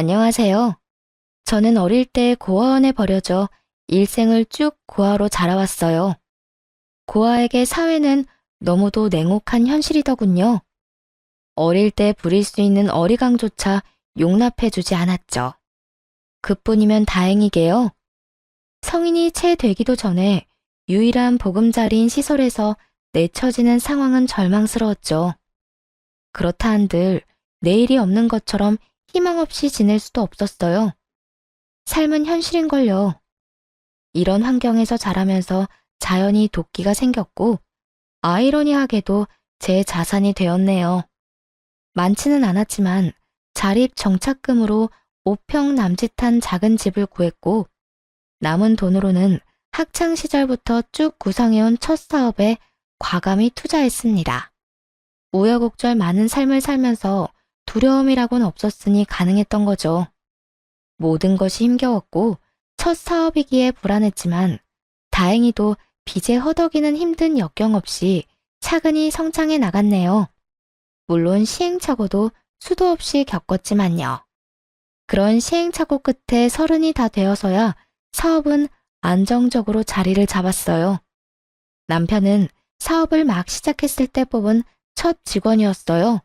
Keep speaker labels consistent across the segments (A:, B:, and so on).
A: 안녕하세요. 저는 어릴 때 고아원에 버려져 일생을 쭉 고아로 자라왔어요. 고아에게 사회는 너무도 냉혹한 현실이더군요. 어릴 때 부릴 수 있는 어리광조차 용납해주지 않았죠. 그뿐이면 다행이게요. 성인이 채 되기도 전에 유일한 보금자리인 시설에서 내쳐지는 상황은 절망스러웠죠. 그렇다 한들 내일이 없는 것처럼 희망 없이 지낼 수도 없었어요. 삶은 현실인걸요. 이런 환경에서 자라면서 자연히 도끼가 생겼고 아이러니하게도 제 자산이 되었네요. 많지는 않았지만 자립 정착금으로 5평 남짓한 작은 집을 구했고 남은 돈으로는 학창 시절부터 쭉 구상해온 첫 사업에 과감히 투자했습니다. 우여곡절 많은 삶을 살면서 두려움이라고는 없었으니 가능했던 거죠. 모든 것이 힘겨웠고 첫 사업이기에 불안했지만 다행히도 빚에 허덕이는 힘든 역경 없이 차근히 성장해 나갔네요. 물론 시행착오도 수도 없이 겪었지만요. 그런 시행착오 끝에 30이 다 되어서야 사업은 안정적으로 자리를 잡았어요. 남편은 사업을 막 시작했을 때 뽑은 첫 직원이었어요.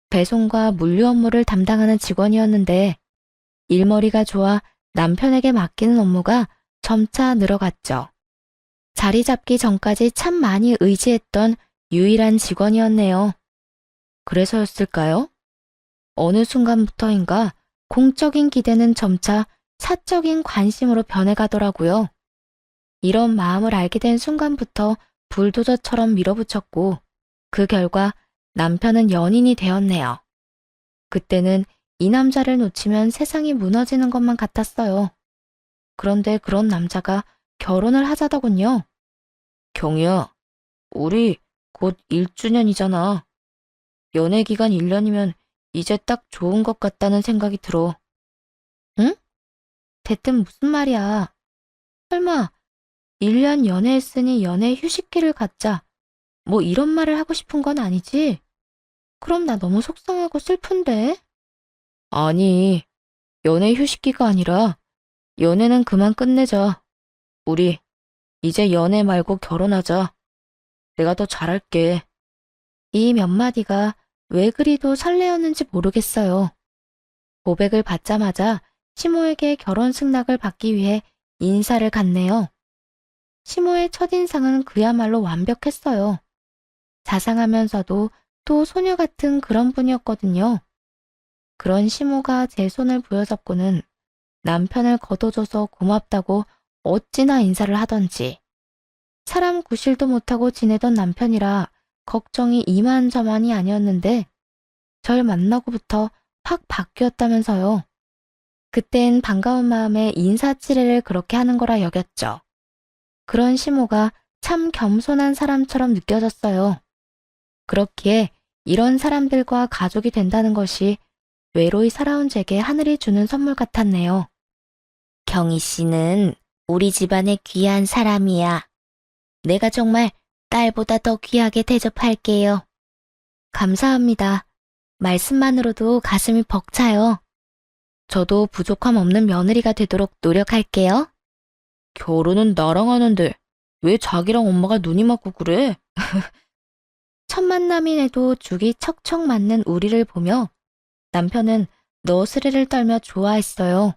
A: 배송과 물류 업무를 담당하는 직원이었는데 일머리가 좋아 남편에게 맡기는 업무가 점차 늘어갔죠. 자리 잡기 전까지 참 많이 의지했던 유일한 직원이었네요. 그래서였을까요? 어느 순간부터인가 공적인 기대는 점차 사적인 관심으로 변해가더라고요. 이런 마음을 알게 된 순간부터 불도저처럼 밀어붙였고 그 결과 남편은 연인이 되었네요. 그때는 이 남자를 놓치면 세상이 무너지는 것만 같았어요. 그런데 그런 남자가 결혼을 하자더군요. 경희야, 우리 곧 1주년이잖아. 연애 기간 1년이면 이제 딱 좋은 것 같다는 생각이 들어. 응? 대뜸 무슨 말이야. 설마 1년 연애했으니 연애 휴식기를 갖자. 뭐 이런 말을 하고 싶은 건 아니지? 그럼 나 너무 속상하고 슬픈데? 아니, 연애 휴식기가 아니라 연애는 그만 끝내자. 우리 이제 연애 말고 결혼하자. 내가 더 잘할게. 이 몇 마디가 왜 그리도 설레었는지 모르겠어요. 고백을 받자마자 시모에게 결혼 승낙을 받기 위해 인사를 갔네요. 시모의 첫인상은 그야말로 완벽했어요. 자상하면서도 또 소녀 같은 그런 분이었거든요. 그런 시모가 제 손을 부여잡고는 남편을 거둬줘서 고맙다고 어찌나 인사를 하던지. 사람 구실도 못하고 지내던 남편이라 걱정이 이만저만이 아니었는데 절 만나고부터 확 바뀌었다면서요. 그땐 반가운 마음에 인사치레를 그렇게 하는 거라 여겼죠. 그런 시모가 참 겸손한 사람처럼 느껴졌어요. 그렇기에 이런 사람들과 가족이 된다는 것이 외로이 살아온 제게 하늘이 주는 선물 같았네요. 경희 씨는 우리 집안의 귀한 사람이야. 내가 정말 딸보다 더 귀하게 대접할게요. 감사합니다. 말씀만으로도 가슴이 벅차요. 저도 부족함 없는 며느리가 되도록 노력할게요. 결혼은 나랑 하는데 왜 자기랑 엄마가 눈이 맞고 그래? 첫 만남인에도 죽이 척척 맞는 우리를 보며 남편은 너스레를 떨며 좋아했어요.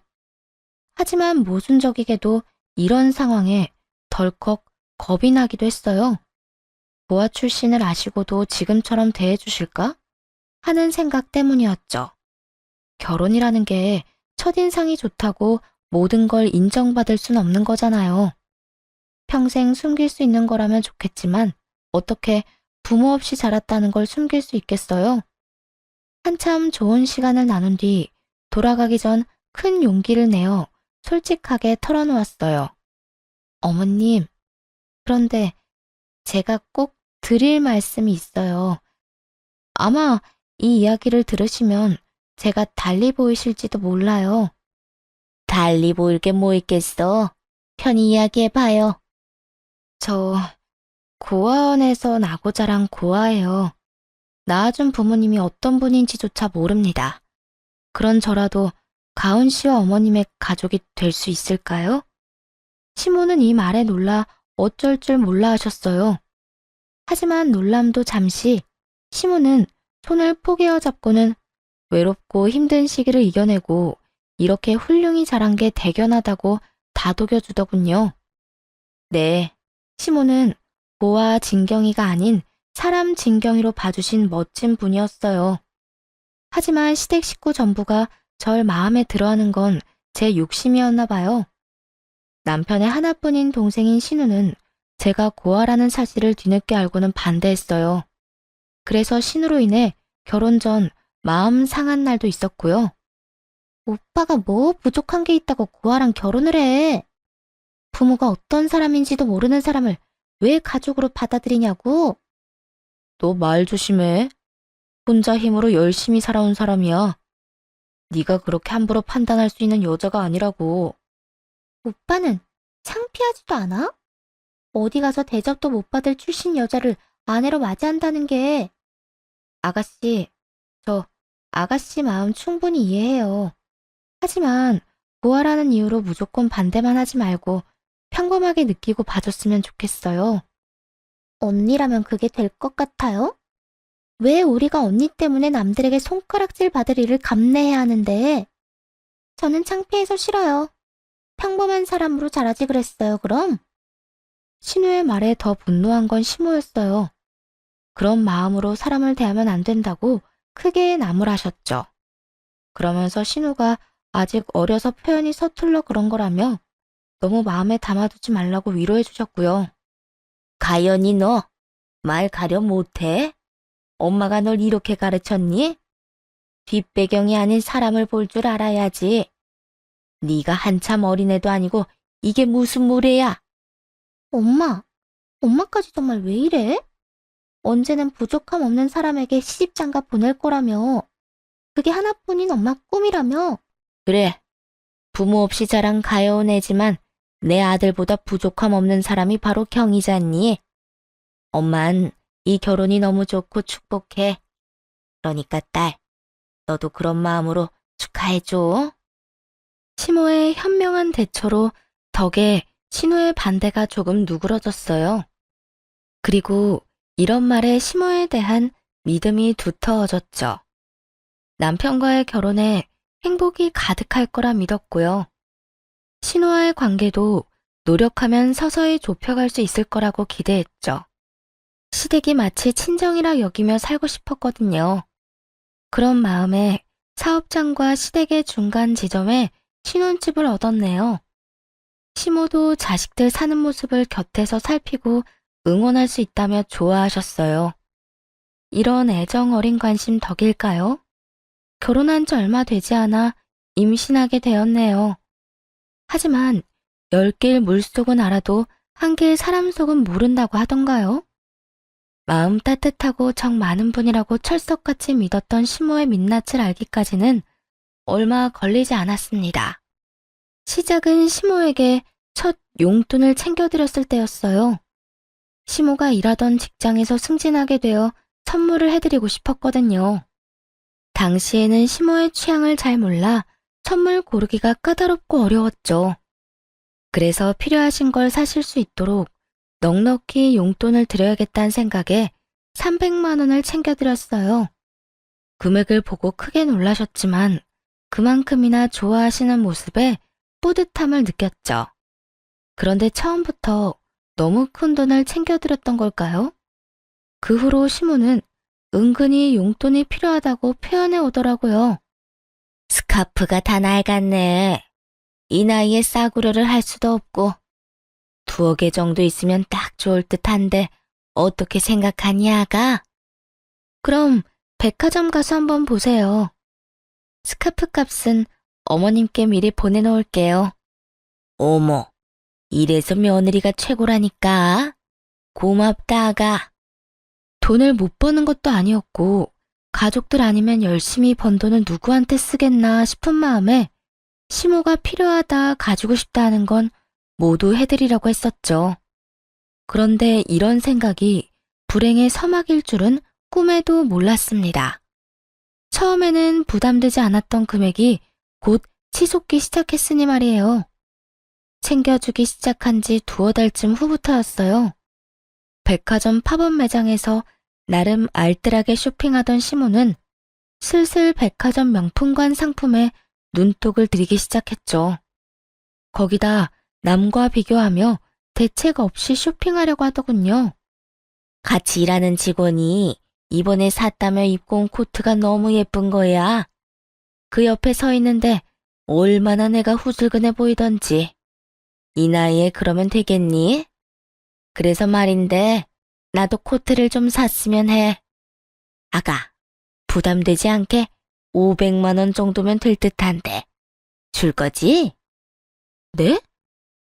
A: 하지만 모순적이게도 이런 상황에 덜컥 겁이 나기도 했어요. 고아 출신을 아시고도 지금처럼 대해주실까? 하는 생각 때문이었죠. 결혼이라는 게 첫인상이 좋다고 모든 걸 인정받을 순 없는 거잖아요. 평생 숨길 수 있는 거라면 좋겠지만 어떻게 부모 없이 자랐다는 걸 숨길 수 있겠어요? 한참 좋은 시간을 나눈 뒤 돌아가기 전 큰 용기를 내어 솔직하게 털어놓았어요. 어머님, 그런데 제가 꼭 드릴 말씀이 있어요. 아마 이 이야기를 들으시면 제가 달리 보이실지도 몰라요. 달리 보일 게 뭐 있겠어? 편히 이야기해봐요. 저 고아원에서 나고 자란 고아예요. 낳아준 부모님이 어떤 분인지조차 모릅니다. 그런 저라도 가은 씨와 어머님의 가족이 될 수 있을까요? 시모는 이 말에 놀라 어쩔 줄 몰라 하셨어요. 하지만 놀람도 잠시 시모는 손을 포개어 잡고는 외롭고 힘든 시기를 이겨내고 이렇게 훌륭히 자란 게 대견하다고 다독여주더군요. 네, 시모는 고아 진경이가 아닌 사람 진경이로 봐주신 멋진 분이었어요. 하지만 시댁 식구 전부가 절 마음에 들어하는 건 제 욕심이었나 봐요. 남편의 하나뿐인 동생인 신우는 제가 고아라는 사실을 뒤늦게 알고는 반대했어요. 그래서 신우로 인해 결혼 전 마음 상한 날도 있었고요. 오빠가 뭐 부족한 게 있다고 고아랑 결혼을 해? 부모가 어떤 사람인지도 모르는 사람을 왜 가족으로 받아들이냐고? 너 말 조심해. 혼자 힘으로 열심히 살아온 사람이야. 네가 그렇게 함부로 판단할 수 있는 여자가 아니라고. 오빠는 창피하지도 않아? 어디 가서 대접도 못 받을 출신 여자를 아내로 맞이한다는 게. 아가씨, 저 아가씨 마음 충분히 이해해요. 하지만 고아라는 이유로 무조건 반대만 하지 말고 평범하게 느끼고 봐줬으면 좋겠어요. 언니라면 그게 될 것 같아요? 왜 우리가 언니 때문에 남들에게 손가락질 받을 일을 감내해야 하는데? 저는 창피해서 싫어요. 평범한 사람으로 자라지 그랬어요, 그럼? 신우의 말에 더 분노한 건 시모였어요. 그런 마음으로 사람을 대하면 안 된다고 크게 나무라셨죠. 그러면서 신우가 아직 어려서 표현이 서툴러 그런 거라며 너무 마음에 담아두지 말라고 위로해 주셨고요. 가연이 너 말 가려 못해? 엄마가 널 이렇게 가르쳤니? 뒷배경이 아닌 사람을 볼 줄 알아야지. 네가 한참 어린애도 아니고 이게 무슨 무례야? 엄마까지 정말 왜 이래? 언제는 부족함 없는 사람에게 시집장가 보낼 거라며. 그게 하나뿐인 엄마 꿈이라며. 그래, 부모 없이 자란 가여운 애지만 내 아들보다 부족함 없는 사람이 바로 경이잖니. 엄만 이 결혼이 너무 좋고 축복해. 그러니까 딸, 너도 그런 마음으로 축하해줘. 시모의 현명한 대처로 덕에 신우의 반대가 조금 누그러졌어요. 그리고 이런 말에 시모에 대한 믿음이 두터워졌죠. 남편과의 결혼에 행복이 가득할 거라 믿었고요. 신우와의 관계도 노력하면 서서히 좁혀갈 수 있을 거라고 기대했죠. 시댁이 마치 친정이라 여기며 살고 싶었거든요. 그런 마음에 사업장과 시댁의 중간 지점에 신혼집을 얻었네요. 시모도 자식들 사는 모습을 곁에서 살피고 응원할 수 있다며 좋아하셨어요. 이런 애정 어린 관심 덕일까요? 결혼한 지 얼마 되지 않아 임신하게 되었네요. 하지만 10개의 물속은 알아도 1개의 사람 속은 모른다고 하던가요? 마음 따뜻하고 정 많은 분이라고 철석같이 믿었던 시모의 민낯을 알기까지는 얼마 걸리지 않았습니다. 시작은 시모에게 첫 용돈을 챙겨드렸을 때였어요. 시모가 일하던 직장에서 승진하게 되어 선물을 해드리고 싶었거든요. 당시에는 시모의 취향을 잘 몰라 선물 고르기가 까다롭고 어려웠죠. 그래서 필요하신 걸 사실 수 있도록 넉넉히 용돈을 드려야겠다는 생각에 300만 원을 챙겨드렸어요. 금액을 보고 크게 놀라셨지만 그만큼이나 좋아하시는 모습에 뿌듯함을 느꼈죠. 그런데 처음부터 너무 큰 돈을 챙겨드렸던 걸까요? 그 후로 시모는 은근히 용돈이 필요하다고 표현해 오더라고요. 스카프가 다 낡았네. 이 나이에 싸구려를 할 수도 없고 2억 개 정도 있으면 딱 좋을 듯한데 어떻게 생각하니 아가? 그럼 백화점 가서 한번 보세요. 스카프 값은 어머님께 미리 보내놓을게요. 어머, 이래서 며느리가 최고라니까. 고맙다 아가. 돈을 못 버는 것도 아니었고 가족들 아니면 열심히 번 돈을 누구한테 쓰겠나 싶은 마음에 시모가 필요하다 가지고 싶다 하는 건 모두 해드리려고 했었죠. 그런데 이런 생각이 불행의 서막일 줄은 꿈에도 몰랐습니다. 처음에는 부담되지 않았던 금액이 곧 치솟기 시작했으니 말이에요. 챙겨주기 시작한 지 두어 달쯤 후부터였어요. 백화점 팝업 매장에서 나름 알뜰하게 쇼핑하던 시모는 슬슬 백화점 명품관 상품에 눈독을 들이기 시작했죠. 거기다 남과 비교하며 대책 없이 쇼핑하려고 하더군요. 같이 일하는 직원이 이번에 샀다며 입고 온 코트가 너무 예쁜 거야. 그 옆에 서 있는데 얼마나 내가 후줄근해 보이던지. 이 나이에 그러면 되겠니? 그래서 말인데 나도 코트를 좀 샀으면 해. 아가, 부담되지 않게 500만 원 정도면 될 듯한데. 줄 거지? 네?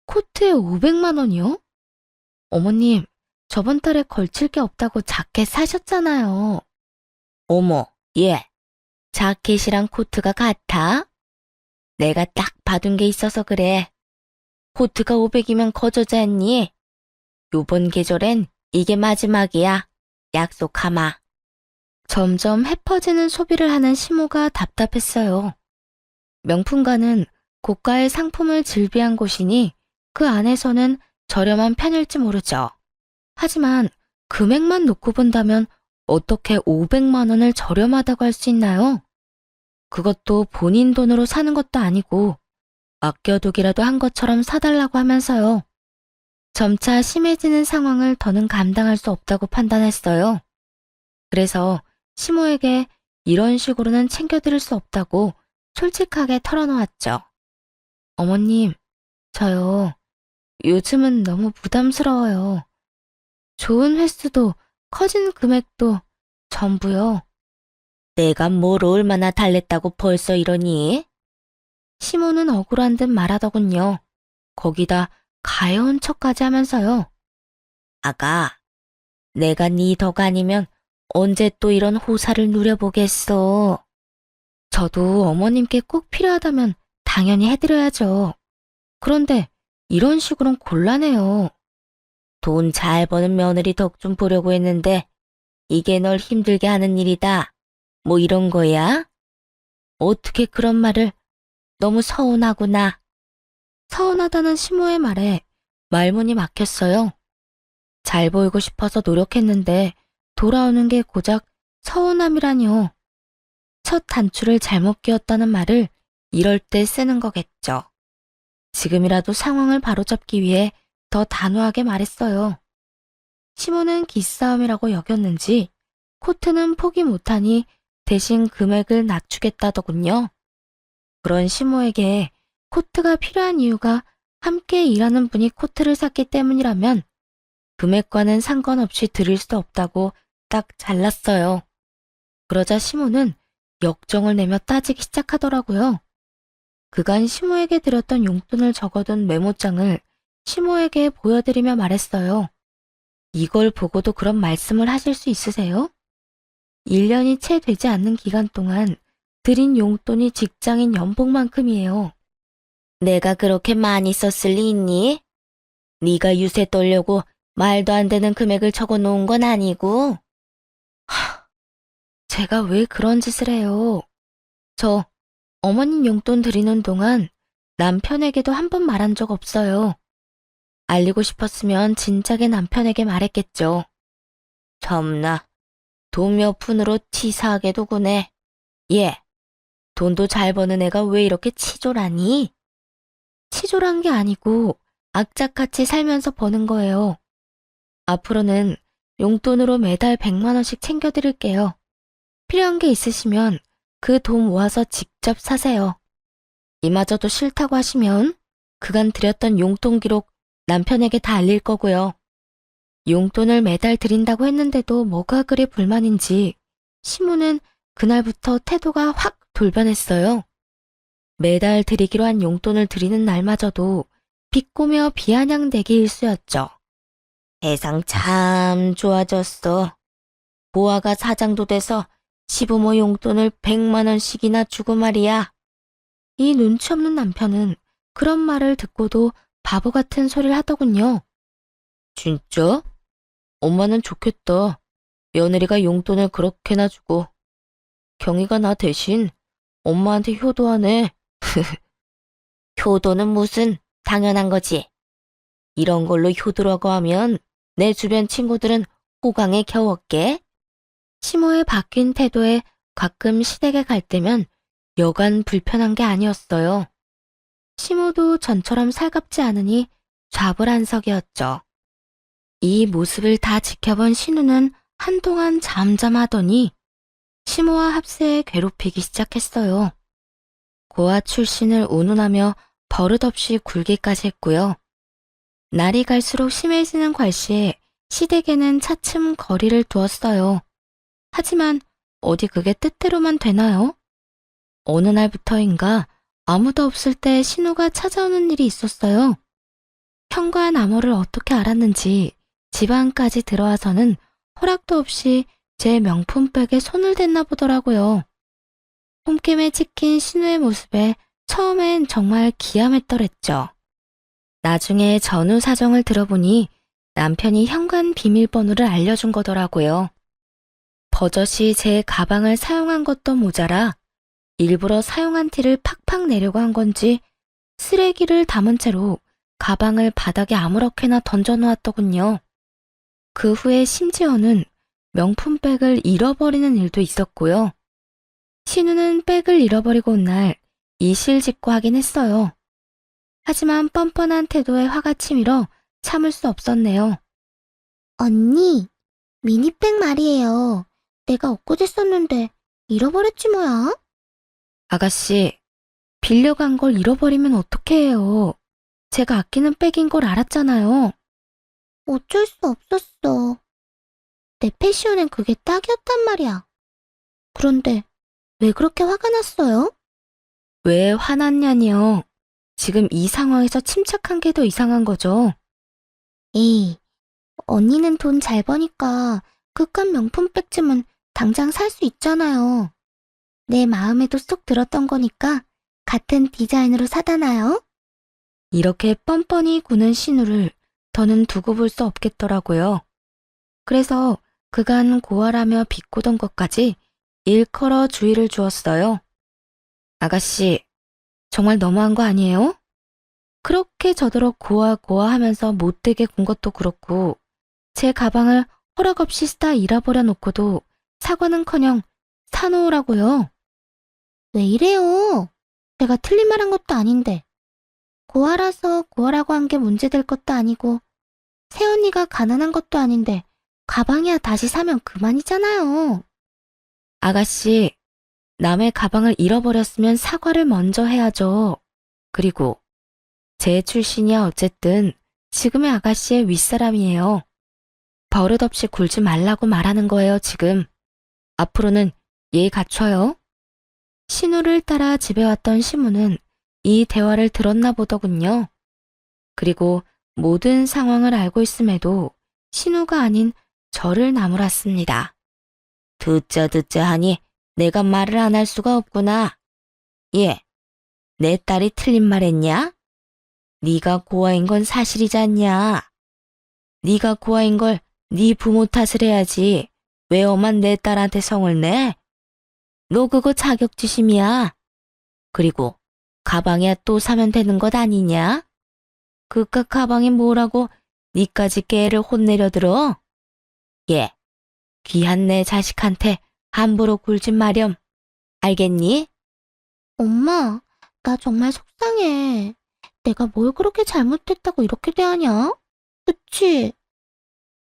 A: 코트에 500만 원이요? 어머님, 저번 달에 걸칠 게 없다고 자켓 사셨잖아요. 어머, 얘, 자켓이랑 코트가 같아? 내가 딱 봐둔 게 있어서 그래. 코트가 500이면 거저잖니? 요번 계절엔 이게 마지막이야. 약속하마. 점점 해퍼지는 소비를 하는 시모가 답답했어요. 명품관은 고가의 상품을 즐비한 곳이니 그 안에서는 저렴한 편일지 모르죠. 하지만 금액만 놓고 본다면 어떻게 500만 원을 저렴하다고 할 수 있나요? 그것도 본인 돈으로 사는 것도 아니고 아껴두기라도 한 것처럼 사달라고 하면서요. 점차 심해지는 상황을 더는 감당할 수 없다고 판단했어요. 그래서 시모에게 이런 식으로는 챙겨드릴 수 없다고 솔직하게 털어놓았죠. 어머님, 저요. 요즘은 너무 부담스러워요. 좋은 횟수도 커진 금액도 전부요. 내가 뭘 얼마나 달랬다고 벌써 이러니? 시모는 억울한 듯 말하더군요. 거기다 가여운 척까지 하면서요. 아가, 내가 네 덕 아니면 언제 또 이런 호사를 누려보겠어. 저도 어머님께 꼭 필요하다면 당연히 해드려야죠. 그런데 이런 식으로는 곤란해요. 돈 잘 버는 며느리 덕 좀 보려고 했는데 이게 널 힘들게 하는 일이다. 뭐 이런 거야? 어떻게 그런 말을. 너무 서운하구나. 서운하다는 시모의 말에 말문이 막혔어요. 잘 보이고 싶어서 노력했는데 돌아오는 게 고작 서운함이라뇨. 첫 단추를 잘못 끼웠다는 말을 이럴 때 쓰는 거겠죠. 지금이라도 상황을 바로잡기 위해 더 단호하게 말했어요. 시모는 기싸움이라고 여겼는지 코트는 포기 못하니 대신 금액을 낮추겠다더군요. 그런 시모에게 코트가 필요한 이유가 함께 일하는 분이 코트를 샀기 때문이라면 금액과는 상관없이 드릴 수 없다고 딱 잘랐어요. 그러자 시모는 역정을 내며 따지기 시작하더라고요. 그간 시모에게 드렸던 용돈을 적어둔 메모장을 시모에게 보여드리며 말했어요. 이걸 보고도 그런 말씀을 하실 수 있으세요? 1년이 채 되지 않는 기간 동안 드린 용돈이 직장인 연봉만큼이에요. 내가 그렇게 많이 썼을 리 있니? 네가 유세 떨려고 말도 안 되는 금액을 적어놓은 건 아니고. 제가 왜 그런 짓을 해요? 저 어머님 용돈 드리는 동안 남편에게도 한 번 말한 적 없어요. 알리고 싶었으면 진작에 남편에게 말했겠죠. 참나, 돈 몇 푼으로 치사하게도 구네. 예, 돈도 잘 버는 애가 왜 이렇게 치졸하니? 치졸한 게 아니고 악착같이 살면서 버는 거예요. 앞으로는 용돈으로 매달 100만 원씩 챙겨드릴게요. 필요한 게 있으시면 그 돈 모아서 직접 사세요. 이마저도 싫다고 하시면 그간 드렸던 용돈 기록 남편에게 다 알릴 거고요. 용돈을 매달 드린다고 했는데도 뭐가 그리 불만인지 시모는 그날부터 태도가 확 돌변했어요. 매달 드리기로 한 용돈을 드리는 날마저도 비꼬며 비아냥대기 일쑤였죠. 세상 참 좋아졌어. 보아가 사장도 돼서 시부모 용돈을 100만 원씩이나 주고 말이야. 이 눈치 없는 남편은 그런 말을 듣고도 바보 같은 소리를 하더군요. 진짜? 엄마는 좋겠다. 며느리가 용돈을 그렇게나 주고. 경희가 나 대신 엄마한테 효도하네. 효도는 무슨 당연한 거지. 이런 걸로 효도라고 하면 내 주변 친구들은 호강에 겨웠게. 시모의 바뀐 태도에 가끔 시댁에 갈 때면 여간 불편한 게 아니었어요. 시모도 전처럼 살갑지 않으니 좌불안석이었죠. 이 모습을 다 지켜본 신우는 한동안 잠잠하더니 시모와 합세에 괴롭히기 시작했어요. 고아 출신을 운운하며 버릇없이 굴기까지 했고요. 날이 갈수록 심해지는 괄시에 시댁에는 차츰 거리를 두었어요. 하지만 어디 그게 뜻대로만 되나요? 어느 날부터인가 아무도 없을 때 신우가 찾아오는 일이 있었어요. 현관 암호를 어떻게 알았는지 집 안까지 들어와서는 허락도 없이 제 명품백에 손을 댔나 보더라고요. 홈김에 찍힌 신우의 모습에 처음엔 정말 기함했더랬죠. 나중에 전후 사정을 들어보니 남편이 현관 비밀번호를 알려준 거더라고요. 버젓이 제 가방을 사용한 것도 모자라 일부러 사용한 티를 팍팍 내려고 한 건지 쓰레기를 담은 채로 가방을 바닥에 아무렇게나 던져놓았더군요. 그 후에 심지어는 명품백을 잃어버리는 일도 있었고요. 신우는 백을 잃어버리고 온 날 이실직고하긴 했어요. 하지만 뻔뻔한 태도에 화가 치밀어 참을 수 없었네요. 언니, 미니백 말이에요. 내가 엊그제 썼는데 잃어버렸지 뭐야? 아가씨, 빌려간 걸 잃어버리면 어떡해 해요. 제가 아끼는 백인 걸 알았잖아요. 어쩔 수 없었어. 내 패션엔 그게 딱이었단 말이야. 그런데 왜 그렇게 화가 났어요? 왜 화났냐니요. 지금 이 상황에서 침착한 게 더 이상한 거죠. 에이, 언니는 돈 잘 버니까 그깟 명품백쯤은 당장 살 수 있잖아요. 내 마음에도 쏙 들었던 거니까 같은 디자인으로 사다나요? 이렇게 뻔뻔히 구는 신우를 더는 두고 볼 수 없겠더라고요. 그래서 그간 고아라며 비꼬던 것까지 일컬어 주의를 주었어요. 아가씨, 정말 너무한 거 아니에요? 그렇게 저더러 고아하면서 못되게 군 것도 그렇고 제 가방을 허락 없이 쓰다 잃어버려 놓고도 사과는커녕 사놓으라고요. 왜 이래요? 내가 틀린 말 한 것도 아닌데. 고아라서 고아라고 한 게 문제될 것도 아니고 새언니가 가난한 것도 아닌데 가방이야 다시 사면 그만이잖아요. 아가씨, 남의 가방을 잃어버렸으면 사과를 먼저 해야죠. 그리고 제 출신이야 어쨌든 지금의 아가씨의 윗사람이에요. 버릇없이 굴지 말라고 말하는 거예요, 지금. 앞으로는 예의 갖춰요. 신우를 따라 집에 왔던 시무는 이 대화를 들었나 보더군요. 그리고 모든 상황을 알고 있음에도 신우가 아닌 저를 나무랐습니다. 듣자 하니 내가 말을 안 할 수가 없구나. 예, 내 딸이 틀린 말 했냐? 네가 고아인 건 사실이지 않냐? 네가 고아인 걸 네 부모 탓을 해야지. 왜 엄만 내 딸한테 성을 내? 너 그거 자격지심이야. 그리고 가방이야 또 사면 되는 것 아니냐? 그깟 가방이 뭐라고 니까지 깨를 혼내려 들어? 예, 귀한 내 자식한테 함부로 굴진 마렴. 알겠니? 엄마, 나 정말 속상해. 내가 뭘 그렇게 잘못했다고 이렇게 대하냐? 그치?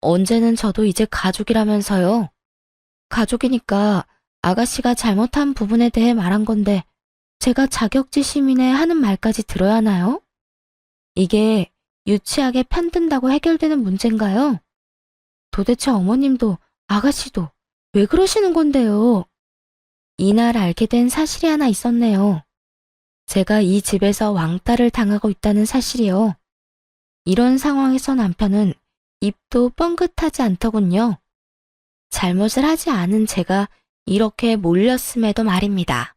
A: 언제는 저도 이제 가족이라면서요. 가족이니까 아가씨가 잘못한 부분에 대해 말한 건데 제가 자격지심이네 하는 말까지 들어야 하나요? 이게 유치하게 편든다고 해결되는 문제인가요? 도대체 어머님도 아가씨도 왜 그러시는 건데요? 이날 알게 된 사실이 하나 있었네요. 제가 이 집에서 왕따를 당하고 있다는 사실이요. 이런 상황에서 남편은 입도 뻥긋하지 않더군요. 잘못을 하지 않은 제가 이렇게 몰렸음에도 말입니다.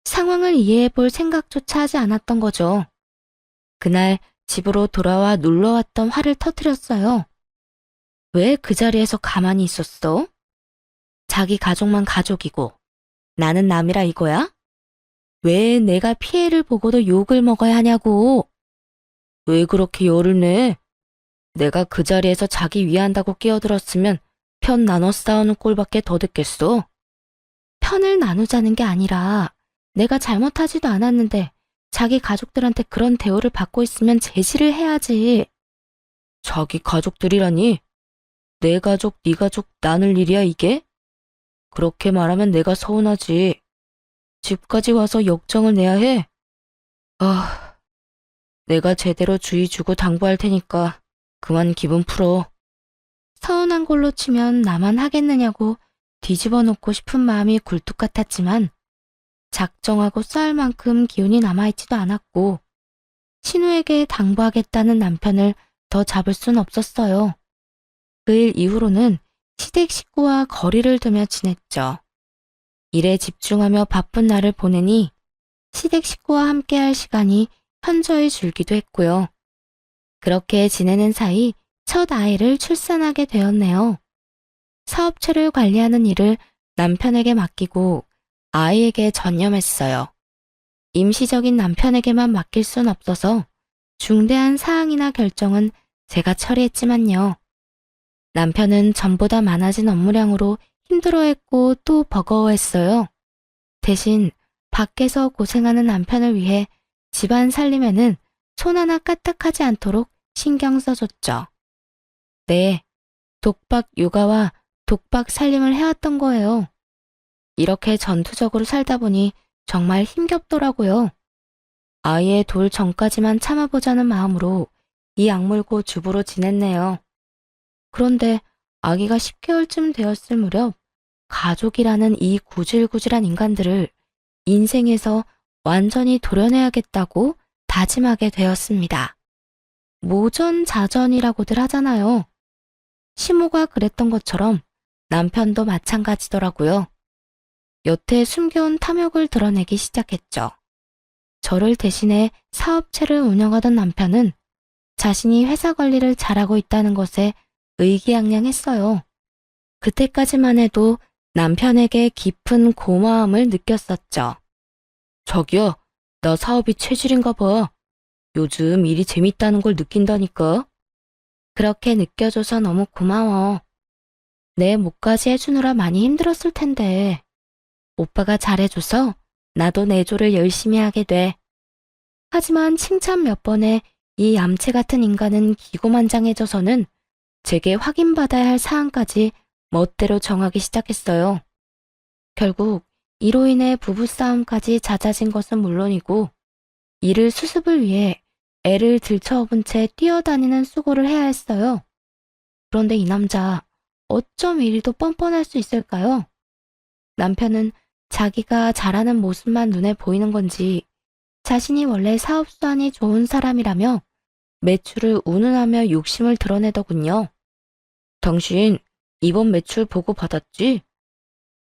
A: 상황을 이해해 볼 생각조차 하지 않았던 거죠. 그날 집으로 돌아와 놀러왔던 화를 터뜨렸어요. 왜 그 자리에서 가만히 있었어? 자기 가족만 가족이고 나는 남이라 이거야? 왜 내가 피해를 보고도 욕을 먹어야 하냐고. 왜 그렇게 열을 내? 내가 그 자리에서 자기 위한다고 끼어들었으면 편 나눠 싸우는 꼴밖에 더 듣겠어. 편을 나누자는 게 아니라 내가 잘못하지도 않았는데 자기 가족들한테 그런 대우를 받고 있으면 제지를 해야지. 자기 가족들이라니? 내 가족, 네 가족 나눌 일이야 이게? 그렇게 말하면 내가 서운하지. 집까지 와서 역정을 내야 해? 아, 내가 제대로 주의 주고 당부할 테니까 그만 기분 풀어. 서운한 걸로 치면 나만 하겠느냐고 뒤집어 놓고 싶은 마음이 굴뚝 같았지만 작정하고 싸울 만큼 기운이 남아있지도 않았고 신우에게 당부하겠다는 남편을 더 잡을 순 없었어요. 그 일 이후로는 시댁 식구와 거리를 두며 지냈죠. 일에 집중하며 바쁜 날을 보내니 시댁 식구와 함께할 시간이 현저히 줄기도 했고요. 그렇게 지내는 사이 첫 아이를 출산하게 되었네요. 사업체를 관리하는 일을 남편에게 맡기고 아이에게 전념했어요. 임시적인 남편에게만 맡길 순 없어서 중대한 사항이나 결정은 제가 처리했지만요. 남편은 전보다 많아진 업무량으로 힘들어했고 또 버거워했어요. 대신 밖에서 고생하는 남편을 위해 집안 살림에는 손 하나 까딱하지 않도록 신경 써줬죠. 네, 독박 육아와 독박 살림을 해왔던 거예요. 이렇게 전투적으로 살다 보니 정말 힘겹더라고요. 아이의 돌 전까지만 참아보자는 마음으로 이 악물고 주부로 지냈네요. 그런데 아기가 10개월쯤 되었을 무렵 가족이라는 이 구질구질한 인간들을 인생에서 완전히 도려내야겠다고 다짐하게 되었습니다. 모전자전이라고들 하잖아요. 시모가 그랬던 것처럼 남편도 마찬가지더라고요. 여태 숨겨온 탐욕을 드러내기 시작했죠. 저를 대신해 사업체를 운영하던 남편은 자신이 회사 관리를 잘하고 있다는 것에 의기양양했어요. 그때까지만 해도 남편에게 깊은 고마움을 느꼈었죠. 자기야, 나 사업이 체질인가 봐. 요즘 일이 재밌다는 걸 느낀다니까. 그렇게 느껴줘서 너무 고마워. 내 몫까지 해주느라 많이 힘들었을 텐데. 오빠가 잘해줘서 나도 내조를 열심히 하게 돼. 하지만 칭찬 몇 번에 이 얌체 같은 인간은 기고만장해져서는 제게 확인받아야 할 사항까지 멋대로 정하기 시작했어요. 결국 이로 인해 부부싸움까지 잦아진 것은 물론이고 이를 수습을 위해 애를 들쳐업은 채 뛰어다니는 수고를 해야 했어요. 그런데 이 남자 어쩜 이리도 뻔뻔할 수 있을까요? 남편은 자기가 잘하는 모습만 눈에 보이는 건지 자신이 원래 사업 수완이 좋은 사람이라며 매출을 운운하며 욕심을 드러내더군요. 당신 이번 매출 보고 받았지?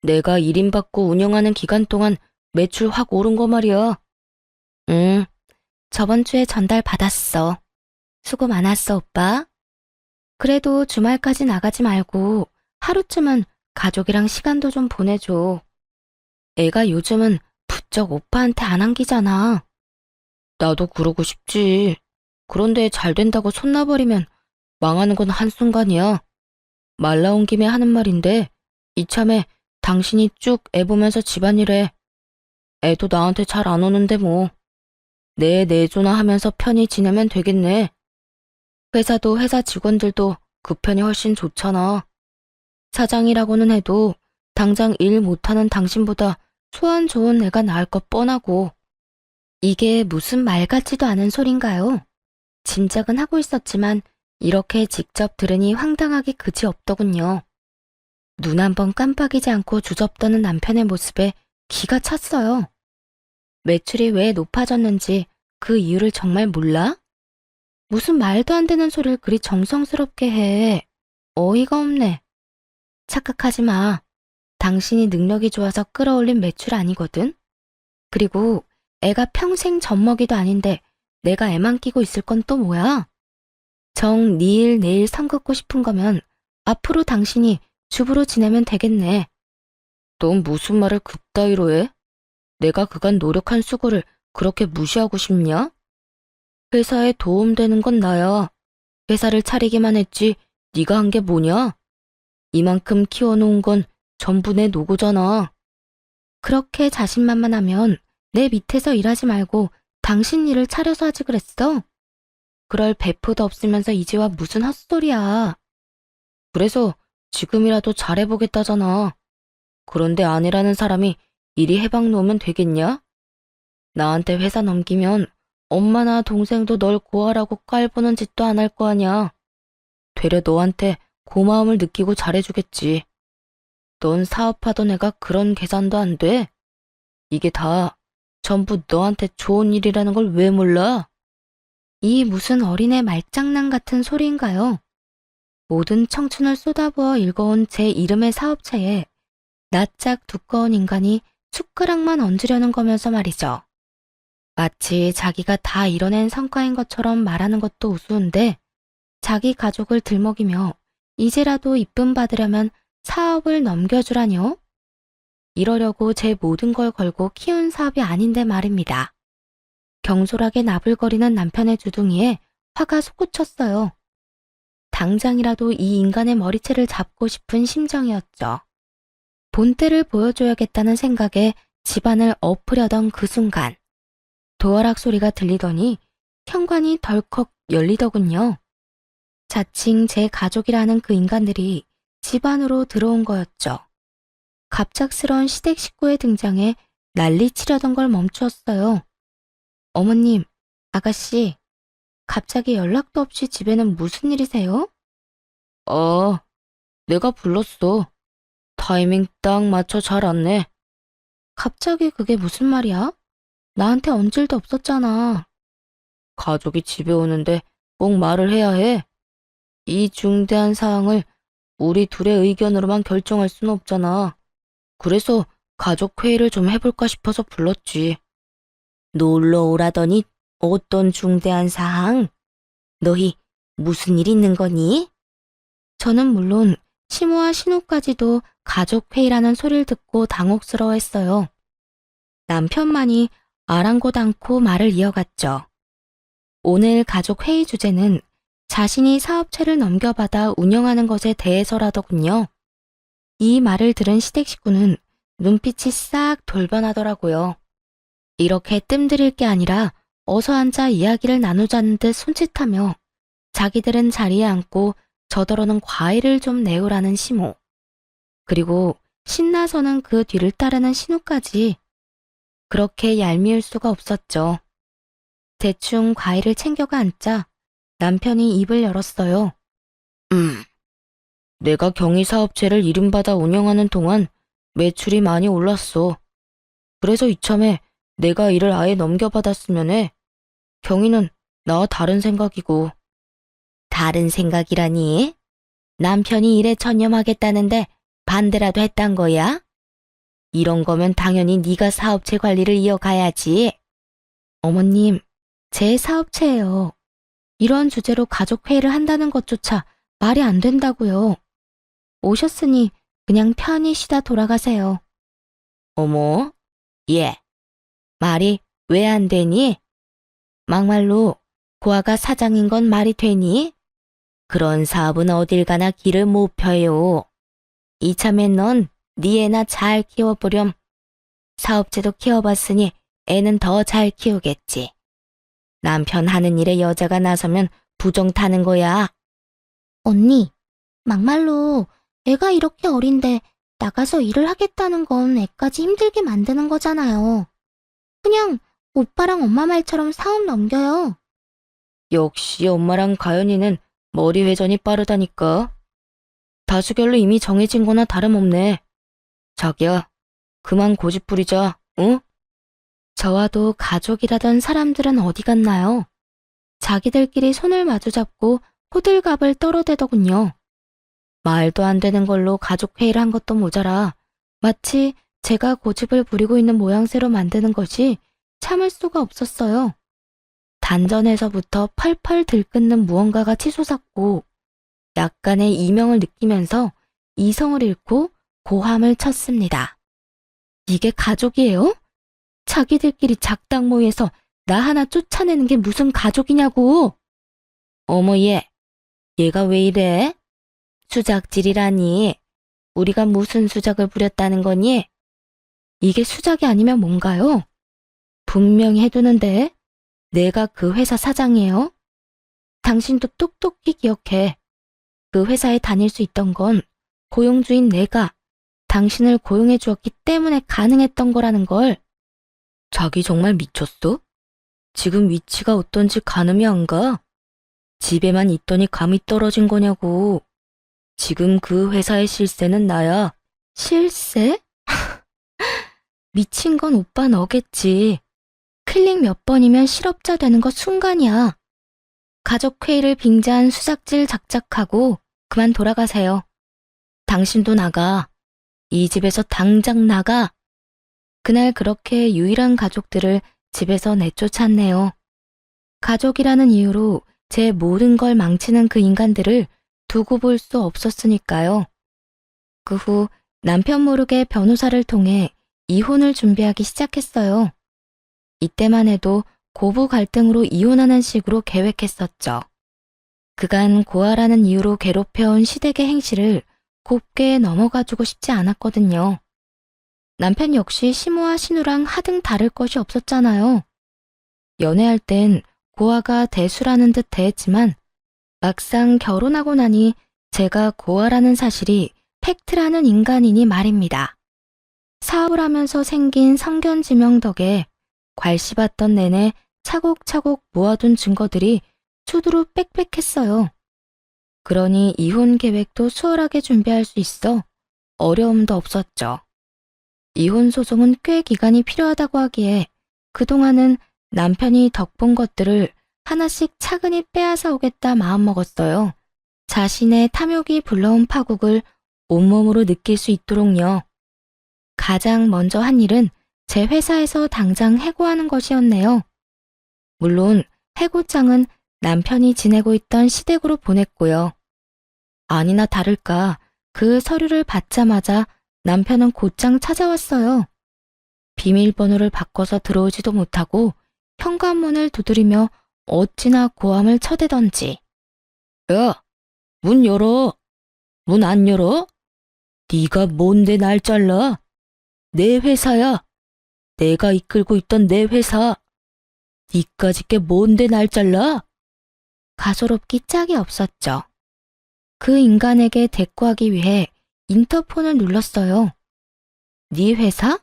A: 내가 1인 받고 운영하는 기간 동안 매출 확 오른 거 말이야. 응, 저번 주에 전달 받았어. 수고 많았어, 오빠. 그래도 주말까지 나가지 말고 하루쯤은 가족이랑 시간도 좀 보내줘. 애가 요즘은 부쩍 오빠한테 안 안기잖아. 나도 그러고 싶지. 그런데 잘 된다고 손 놔버리면 망하는 건 한순간이야. 말 나온 김에 하는 말인데 이참에 당신이 쭉 애 보면서 집안일해. 애도 나한테 잘 안 오는데 뭐. 내 내조나 하면서 편히 지내면 되겠네. 회사도 회사 직원들도 그 편이 훨씬 좋잖아. 사장이라고는 해도 당장 일 못하는 당신보다 소원 좋은 애가 나을 것 뻔하고. 이게 무슨 말 같지도 않은 소린가요? 짐작은 하고 있었지만 이렇게 직접 들으니 황당하기 그지없더군요. 눈 한 번 깜빡이지 않고 주접떠는 남편의 모습에 기가 찼어요. 매출이 왜 높아졌는지 그 이유를 정말 몰라? 무슨 말도 안 되는 소리를 그리 정성스럽게 해. 어이가 없네. 착각하지 마. 당신이 능력이 좋아서 끌어올린 매출 아니거든? 그리고 애가 평생 젖먹이도 아닌데 내가 애만 끼고 있을 건 또 뭐야? 정 니일 내일 선 긋고 싶은 거면 앞으로 당신이 주부로 지내면 되겠네. 넌 무슨 말을 그따위로 해? 내가 그간 노력한 수고를 그렇게 무시하고 싶냐? 회사에 도움되는 건 나야. 회사를 차리기만 했지 네가 한 게 뭐냐? 이만큼 키워놓은 건 전부 내 노고잖아. 그렇게 자신만만하면 내 밑에서 일하지 말고 당신 일을 차려서 하지 그랬어? 그럴 배포도 없으면서 이제와 무슨 헛소리야. 그래서 지금이라도 잘해보겠다잖아. 그런데 아내라는 사람이 이리 해박 놓으면 되겠냐? 나한테 회사 넘기면 엄마나 동생도 널 고아라고 깔보는 짓도 안 할 거 아냐. 되려 너한테 고마움을 느끼고 잘해주겠지. 넌 사업하던 애가 그런 계산도 안 돼? 이게 다 전부 너한테 좋은 일이라는 걸 왜 몰라? 이 무슨 어린애 말장난 같은 소리인가요? 모든 청춘을 쏟아부어 읽어온 제 이름의 사업체에 낯짝 두꺼운 인간이 숟가락만 얹으려는 거면서 말이죠. 마치 자기가 다 이뤄낸 성과인 것처럼 말하는 것도 우스운데 자기 가족을 들먹이며 이제라도 이쁨 받으려면 사업을 넘겨주라뇨? 이러려고 제 모든 걸 걸고 키운 사업이 아닌데 말입니다. 경솔하게 나불거리는 남편의 주둥이에 화가 솟구쳤어요. 당장이라도 이 인간의 머리채를 잡고 싶은 심정이었죠. 본때를 보여줘야겠다는 생각에 집안을 엎으려던 그 순간 도어락 소리가 들리더니 현관이 덜컥 열리더군요. 자칭 제 가족이라는 그 인간들이 집 안으로 들어온 거였죠. 갑작스러운 시댁 식구의 등장에 난리치려던 걸 멈추었어요. 어머님, 아가씨, 갑자기 연락도 없이 집에는 무슨 일이세요? 내가 불렀어. 타이밍 딱 맞춰 잘 왔네. 갑자기 그게 무슨 말이야? 나한테 얹을 일도 없었잖아. 가족이 집에 오는데 꼭 말을 해야 해. 이 중대한 사항을 우리 둘의 의견으로만 결정할 수는 없잖아. 그래서 가족 회의를 좀 해볼까 싶어서 불렀지. 놀러 오라더니 어떤 중대한 사항? 너희 무슨 일 있는 거니? 저는 물론 시모와 신우까지도 가족 회의라는 소리를 듣고 당혹스러워했어요. 남편만이 아랑곳 않고 말을 이어갔죠. 오늘 가족 회의 주제는 자신이 사업체를 넘겨받아 운영하는 것에 대해서라더군요. 이 말을 들은 시댁 식구는 눈빛이 싹 돌변하더라고요. 이렇게 뜸들일 게 아니라 어서 앉아 이야기를 나누자는 듯 손짓하며 자기들은 자리에 앉고 저더러는 과일을 좀 내오라는 시모. 그리고 신나서는 그 뒤를 따르는 신우까지. 그렇게 얄미울 수가 없었죠. 대충 과일을 챙겨가 앉자 남편이 입을 열었어요. 내가 경희사업체를 이름받아 운영하는 동안 매출이 많이 올랐어. 그래서 이참에 내가 일을 아예 넘겨받았으면 해. 경희는 나와 다른 생각이고. 다른 생각이라니? 남편이 일에 전념하겠다는데 반대라도 했단 거야? 이런 거면 당연히 네가 사업체 관리를 이어가야지. 어머님, 제 사업체예요. 이런 주제로 가족 회의를 한다는 것조차 말이 안 된다고요. 오셨으니 그냥 편히 쉬다 돌아가세요. 어머, 얘, 말이 왜 안 되니? 막말로 고아가 사장인 건 말이 되니? 그런 사업은 어딜 가나 길을 못 펴요. 이참에 넌 네 애나 잘 키워보렴. 사업체도 키워봤으니 애는 더 잘 키우겠지. 남편 하는 일에 여자가 나서면 부정 타는 거야. 언니, 막말로 애가 이렇게 어린데 나가서 일을 하겠다는 건 애까지 힘들게 만드는 거잖아요. 그냥 오빠랑 엄마 말처럼 사업 넘겨요. 역시 엄마랑 가연이는 머리 회전이 빠르다니까. 다수결로 이미 정해진 거나 다름없네. 자기야, 그만 고집 부리자, 응? 저와도 가족이라던 사람들은 어디 갔나요? 자기들끼리 손을 마주잡고 호들갑을 떨어대더군요. 말도 안 되는 걸로 가족 회의를 한 것도 모자라 마치 제가 고집을 부리고 있는 모양새로 만드는 것이 참을 수가 없었어요. 단전에서부터 펄펄 들끓는 무언가가 치솟았고 약간의 이명을 느끼면서 이성을 잃고 고함을 쳤습니다. 이게 가족이에요? 자기들끼리 작당 모여서 나 하나 쫓아내는 게 무슨 가족이냐고. 어머 얘가 왜 이래? 수작질이라니. 우리가 무슨 수작을 부렸다는 거니? 이게 수작이 아니면 뭔가요? 분명히 해두는데 내가 그 회사 사장이에요. 당신도 똑똑히 기억해. 그 회사에 다닐 수 있던 건 고용주인 내가 당신을 고용해 주었기 때문에 가능했던 거라는 걸. 자기 정말 미쳤어? 지금 위치가 어떤지 가늠이 안 가? 집에만 있더니 감이 떨어진 거냐고. 지금 그 회사의 실세는 나야. 실세? 미친 건 오빠 너겠지. 클릭 몇 번이면 실업자 되는 거 순간이야. 가족회의를 빙자한 수작질 작작하고 그만 돌아가세요. 당신도 나가. 이 집에서 당장 나가. 그날 그렇게 유일한 가족들을 집에서 내쫓았네요. 가족이라는 이유로 제 모든 걸 망치는 그 인간들을 두고 볼 수 없었으니까요. 그 후 남편 모르게 변호사를 통해 이혼을 준비하기 시작했어요. 이때만 해도 고부 갈등으로 이혼하는 식으로 계획했었죠. 그간 고아라는 이유로 괴롭혀온 시댁의 행실을 곱게 넘어가주고 싶지 않았거든요. 남편 역시 시모와 신우랑 하등 다를 것이 없었잖아요. 연애할 땐 고아가 대수라는 듯 대했지만 막상 결혼하고 나니 제가 고아라는 사실이 팩트라는 인간이니 말입니다. 사업을 하면서 생긴 성견지명 덕에 괄씹었던 내내 차곡차곡 모아둔 증거들이 수두로 빽빽했어요. 그러니 이혼 계획도 수월하게 준비할 수 있어 어려움도 없었죠. 이혼 소송은 꽤 기간이 필요하다고 하기에 그동안은 남편이 덕본 것들을 하나씩 차근히 빼앗아 오겠다 마음먹었어요. 자신의 탐욕이 불러온 파국을 온몸으로 느낄 수 있도록요. 가장 먼저 한 일은 제 회사에서 당장 해고하는 것이었네요. 물론 해고장은 남편이 지내고 있던 시댁으로 보냈고요. 아니나 다를까 그 서류를 받자마자 남편은 곧장 찾아왔어요. 비밀번호를 바꿔서 들어오지도 못하고 현관문을 두드리며 어찌나 고함을 쳐대던지. 야, 문 열어. 문 안 열어? 네가 뭔데 날 잘라? 내 회사야. 내가 이끌고 있던 내 회사. 니까짓 게 뭔데 날 잘라? 가소롭기 짝이 없었죠. 그 인간에게 대꾸하기 위해 인터폰을 눌렀어요. 네 회사?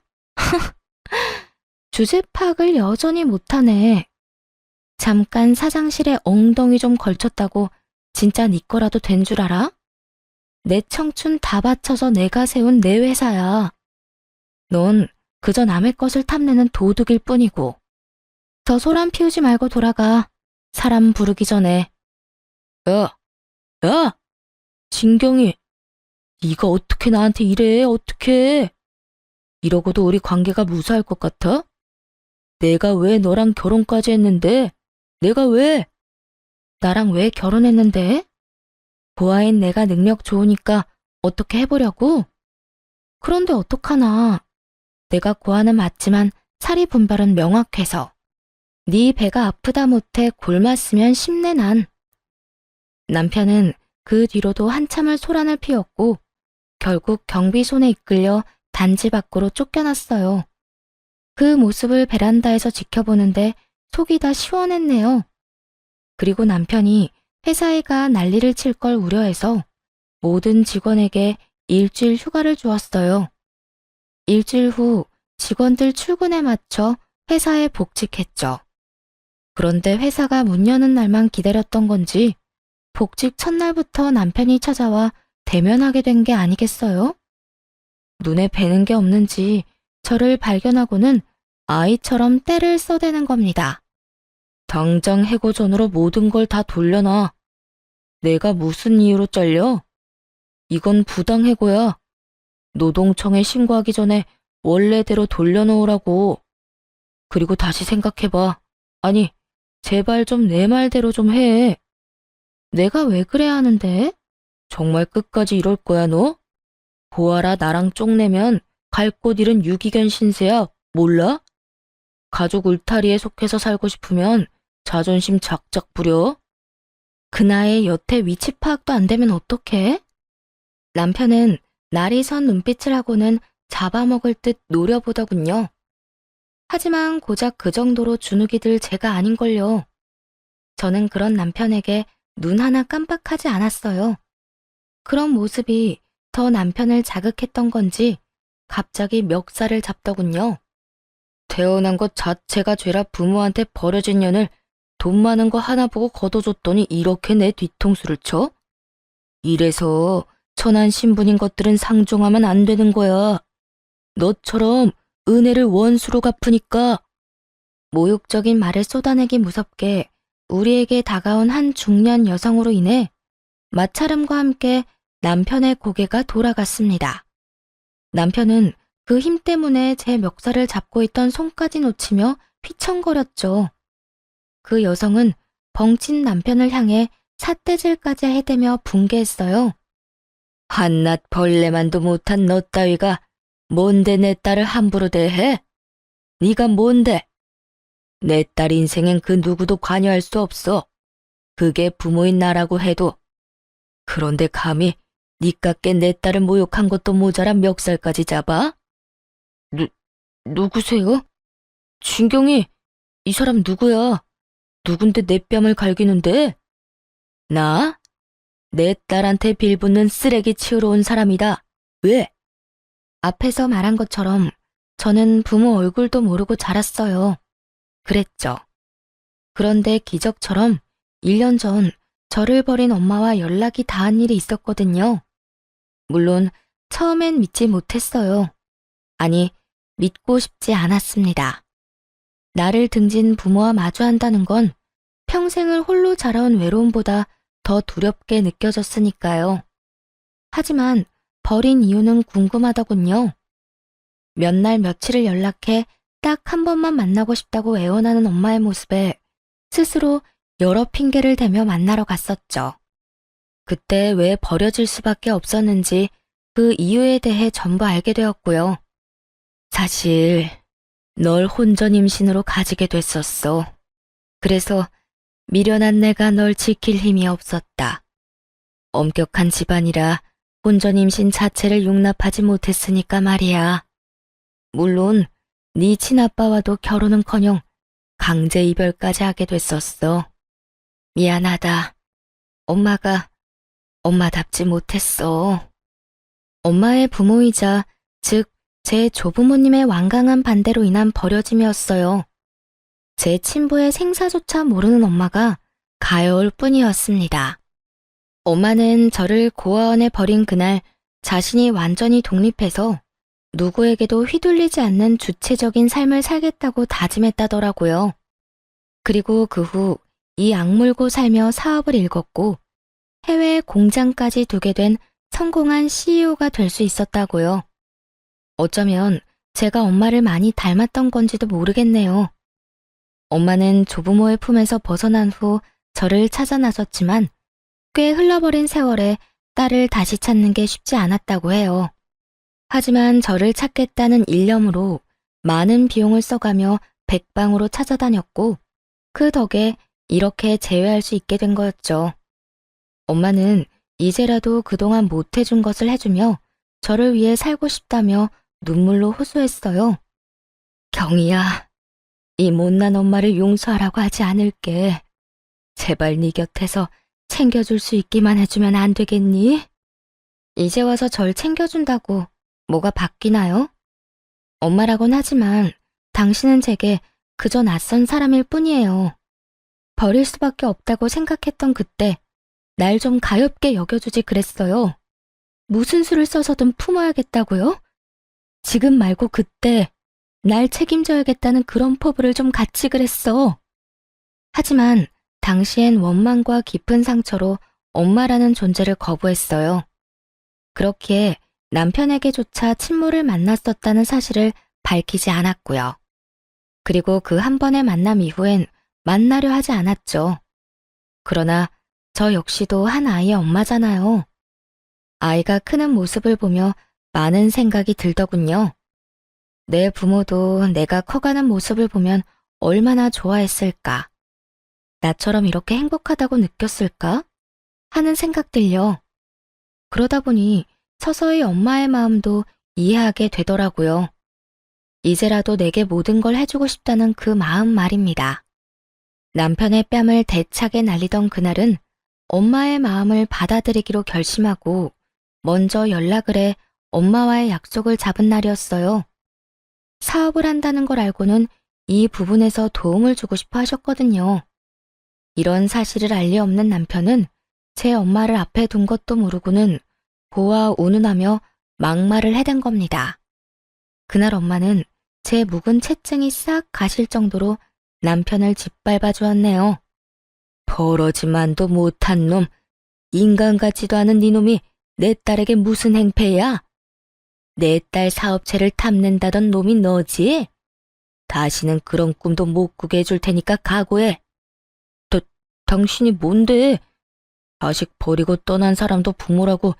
A: 주제 파악을 여전히 못하네. 잠깐 사장실에 엉덩이 좀 걸쳤다고 진짜 네 거라도 된 줄 알아? 내 청춘 다 바쳐서 내가 세운 내 회사야. 넌 그저 남의 것을 탐내는 도둑일 뿐이고. 더 소란 피우지 말고 돌아가. 사람 부르기 전에. 야! 진경이, 네가 어떻게 나한테 이래? 어떻게? 이러고도 우리 관계가 무사할 것 같아? 내가 왜 너랑 결혼까지 했는데? 내가 왜? 나랑 왜 결혼했는데? 고아인 내가 능력 좋으니까 어떻게 해보려고? 그런데 어떡하나. 내가 고아는 맞지만 사리 분별은 명확해서. 네 배가 아프다 못해 골맞으면 심내 난. 남편은 그 뒤로도 한참을 소란을 피웠고 결국 경비손에 이끌려 단지 밖으로 쫓겨났어요. 그 모습을 베란다에서 지켜보는데 속이 다 시원했네요. 그리고 남편이 회사에 가 난리를 칠 걸 우려해서 모든 직원에게 일주일 휴가를 주었어요. 일주일 후 직원들 출근에 맞춰 회사에 복직했죠. 그런데 회사가 문 여는 날만 기다렸던 건지 복직 첫날부터 남편이 찾아와 대면하게 된 게 아니겠어요? 눈에 뵈는 게 없는지 저를 발견하고는 아이처럼 떼를 써대는 겁니다. 당장 해고 전으로 모든 걸 다 돌려놔. 내가 무슨 이유로 잘려? 이건 부당해고야. 노동청에 신고하기 전에 원래대로 돌려놓으라고. 그리고 다시 생각해봐. 아니, 제발 좀 내 말대로 좀 해. 내가 왜 그래야 하는데? 정말 끝까지 이럴 거야, 너? 보아라, 나랑 쪽내면 갈 곳 잃은 유기견 신세야. 몰라? 가족 울타리에 속해서 살고 싶으면 자존심 작작 부려? 그 나이에 여태 위치 파악도 안 되면 어떡해? 남편은 날이 선 눈빛을 하고는 잡아먹을 듯 노려보더군요. 하지만 고작 그 정도로 주눅이 들 제가 아닌걸요. 저는 그런 남편에게 눈 하나 깜빡하지 않았어요. 그런 모습이 더 남편을 자극했던 건지 갑자기 멱살을 잡더군요. 태어난 것 자체가 죄라 부모한테 버려진 년을 돈 많은 거 하나 보고 걷어줬더니 이렇게 내 뒤통수를 쳐? 이래서 천한 신분인 것들은 상종하면 안 되는 거야. 너처럼 은혜를 원수로 갚으니까. 모욕적인 말을 쏟아내기 무섭게 우리에게 다가온 한 중년 여성으로 인해 마찰음과 함께 남편의 고개가 돌아갔습니다. 남편은 그 힘 때문에 제 멱살을 잡고 있던 손까지 놓치며 휘청거렸죠. 그 여성은 벙친 남편을 향해 삿대질까지 해대며 분개했어요. 한낱 벌레만도 못한 너 따위가 뭔데 내 딸을 함부로 대해? 네가 뭔데? 내 딸 인생엔 그 누구도 관여할 수 없어. 그게 부모인 나라고 해도. 그런데 감히 니깎게 내 딸을 모욕한 것도 모자라 멱살까지 잡아? 누구세요? 진경이, 이 사람 누구야? 누군데 내 뺨을 갈기는데? 나? 내 딸한테 빌붙는 쓰레기 치우러 온 사람이다. 왜? 앞에서 말한 것처럼 저는 부모 얼굴도 모르고 자랐어요. 그랬죠. 그런데 기적처럼 1년 전 저를 버린 엄마와 연락이 닿은 일이 있었거든요. 물론 처음엔 믿지 못했어요. 아니, 믿고 싶지 않았습니다. 나를 등진 부모와 마주한다는 건 평생을 홀로 자라온 외로움보다 더 두렵게 느껴졌으니까요. 하지만 버린 이유는 궁금하더군요. 몇 날 며칠을 연락해 딱 한 번만 만나고 싶다고 애원하는 엄마의 모습에 스스로 여러 핑계를 대며 만나러 갔었죠. 그때 왜 버려질 수밖에 없었는지 그 이유에 대해 전부 알게 되었고요. 사실 널 혼전 임신으로 가지게 됐었어. 그래서 미련한 내가 널 지킬 힘이 없었다. 엄격한 집안이라 혼전 임신 자체를 용납하지 못했으니까 말이야. 물론 네 친아빠와도 결혼은커녕 강제 이별까지 하게 됐었어. 미안하다. 엄마가 엄마답지 못했어. 엄마의 부모이자 즉 제 조부모님의 완강한 반대로 인한 버려짐이었어요. 제 친부의 생사조차 모르는 엄마가 가여울 뿐이었습니다. 엄마는 저를 고아원에 버린 그날 자신이 완전히 독립해서 누구에게도 휘둘리지 않는 주체적인 삶을 살겠다고 다짐했다더라고요. 그리고 그 후 이 악물고 살며 사업을 일궜고 해외에 공장까지 두게 된 성공한 CEO가 될 수 있었다고요. 어쩌면 제가 엄마를 많이 닮았던 건지도 모르겠네요. 엄마는 조부모의 품에서 벗어난 후 저를 찾아 나섰지만 꽤 흘러버린 세월에 딸을 다시 찾는 게 쉽지 않았다고 해요. 하지만 저를 찾겠다는 일념으로 많은 비용을 써가며 백방으로 찾아다녔고 그 덕에 이렇게 재회할 수 있게 된 거였죠. 엄마는 이제라도 그동안 못해준 것을 해주며 저를 위해 살고 싶다며 눈물로 호소했어요. 경이야, 이 못난 엄마를 용서하라고 하지 않을게. 제발 네 곁에서 챙겨줄 수 있기만 해주면 안 되겠니? 이제 와서 절 챙겨준다고 뭐가 바뀌나요? 엄마라곤 하지만 당신은 제게 그저 낯선 사람일 뿐이에요. 버릴 수밖에 없다고 생각했던 그때 날 좀 가엾게 여겨주지 그랬어요. 무슨 수를 써서든 품어야겠다고요? 지금 말고 그때 날 책임져야겠다는 그런 포부를 좀 갖지 그랬어. 하지만 당시엔 원망과 깊은 상처로 엄마라는 존재를 거부했어요. 그렇기에 남편에게조차 친모를 만났었다는 사실을 밝히지 않았고요. 그리고 그 한 번의 만남 이후엔 만나려 하지 않았죠. 그러나 저 역시도 한 아이의 엄마잖아요. 아이가 크는 모습을 보며 많은 생각이 들더군요. 내 부모도 내가 커가는 모습을 보면 얼마나 좋아했을까? 나처럼 이렇게 행복하다고 느꼈을까? 하는 생각들요. 그러다 보니 서서히 엄마의 마음도 이해하게 되더라고요. 이제라도 내게 모든 걸 해주고 싶다는 그 마음 말입니다. 남편의 뺨을 대차게 날리던 그날은 엄마의 마음을 받아들이기로 결심하고 먼저 연락을 해 엄마와의 약속을 잡은 날이었어요. 사업을 한다는 걸 알고는 이 부분에서 도움을 주고 싶어 하셨거든요. 이런 사실을 알 리 없는 남편은 제 엄마를 앞에 둔 것도 모르고는 보아 운운하며 막말을 해댄 겁니다. 그날 엄마는 제 묵은 체증이 싹 가실 정도로 남편을 짓밟아 주었네요. 버러지만도 못한 놈, 인간 같지도 않은 네 놈이 내 딸에게 무슨 행패야? 내 딸 사업체를 탐낸다던 놈이 너지? 다시는 그런 꿈도 못 꾸게 해줄 테니까 각오해. 당신이 뭔데? 자식 버리고 떠난 사람도 부모라고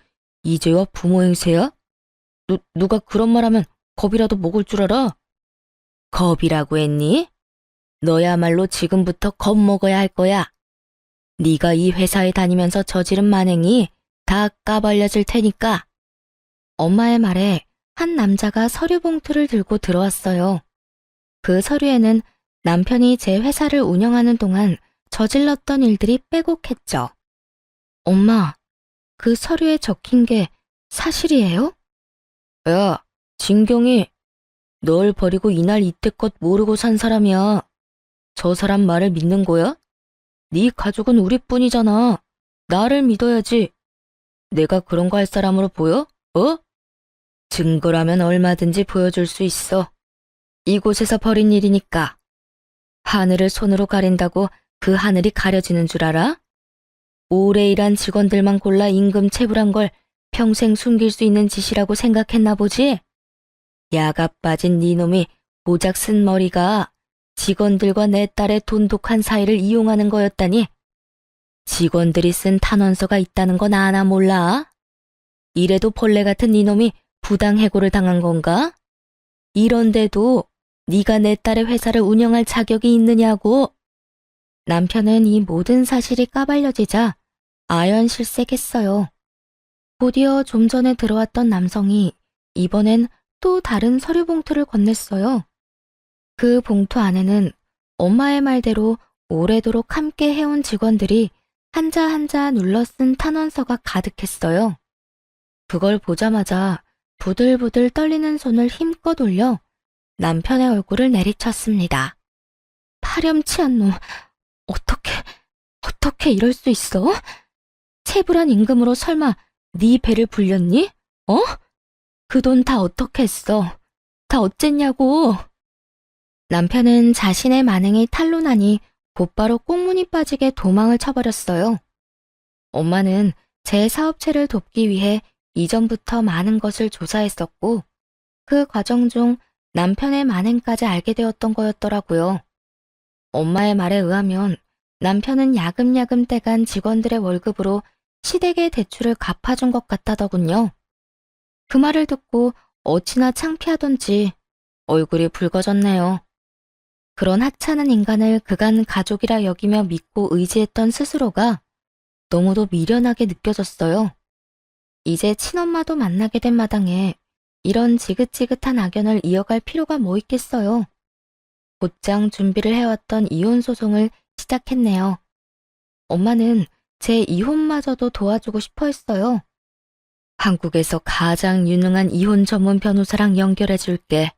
A: 이제와 부모 행세야? 누가 그런 말하면 겁이라도 먹을 줄 알아? 겁이라고 했니? 너야말로 지금부터 겁먹어야 할 거야. 네가 이 회사에 다니면서 저지른 만행이 다 까발려질 테니까. 엄마의 말에 한 남자가 서류 봉투를 들고 들어왔어요. 그 서류에는 남편이 제 회사를 운영하는 동안 저질렀던 일들이 빼곡했죠. 엄마, 그 서류에 적힌 게 사실이에요? 야, 진경이 널 버리고 이날 이때껏 모르고 산 사람이야. 저 사람 말을 믿는 거야? 네 가족은 우리뿐이잖아. 나를 믿어야지. 내가 그런 거 할 사람으로 보여? 어? 증거라면 얼마든지 보여줄 수 있어. 이곳에서 벌인 일이니까. 하늘을 손으로 가린다고 그 하늘이 가려지는 줄 알아? 오래 일한 직원들만 골라 임금 체불한 걸 평생 숨길 수 있는 짓이라고 생각했나 보지? 야가 빠진 네 놈이 고작 쓴 머리가 직원들과 내 딸의 돈독한 사이를 이용하는 거였다니. 직원들이 쓴 탄원서가 있다는 건 아나 몰라? 이래도 벌레 같은 네 놈이 부당해고를 당한 건가? 이런데도 네가 내 딸의 회사를 운영할 자격이 있느냐고. 남편은 이 모든 사실이 까발려지자 아연실색했어요. 곧이어 좀 전에 들어왔던 남성이 이번엔 또 다른 서류 봉투를 건넸어요. 그 봉투 안에는 엄마의 말대로 오래도록 함께 해온 직원들이 한자 한자 눌러 쓴 탄원서가 가득했어요. 그걸 보자마자 부들부들 떨리는 손을 힘껏 올려 남편의 얼굴을 내리쳤습니다. 파렴치한 놈, 어떻게 이럴 수 있어? 체불한 임금으로 설마 네 배를 불렸니? 어? 그 돈 다 어떻게 했어? 다 어쨌냐고? 남편은 자신의 만행이 탄로나니 곧바로 꽁무니 빠지게 도망을 쳐버렸어요. 엄마는 제 사업체를 돕기 위해 이전부터 많은 것을 조사했었고 그 과정 중 남편의 만행까지 알게 되었던 거였더라고요. 엄마의 말에 의하면 남편은 야금야금 떼간 직원들의 월급으로 시댁의 대출을 갚아준 것 같다더군요. 그 말을 듣고 어찌나 창피하던지 얼굴이 붉어졌네요. 그런 하찮은 인간을 그간 가족이라 여기며 믿고 의지했던 스스로가 너무도 미련하게 느껴졌어요. 이제 친엄마도 만나게 된 마당에 이런 지긋지긋한 악연을 이어갈 필요가 뭐 있겠어요. 곧장 준비를 해왔던 이혼 소송을 시작했네요. 엄마는 제 이혼마저도 도와주고 싶어 했어요. 한국에서 가장 유능한 이혼 전문 변호사랑 연결해 줄게.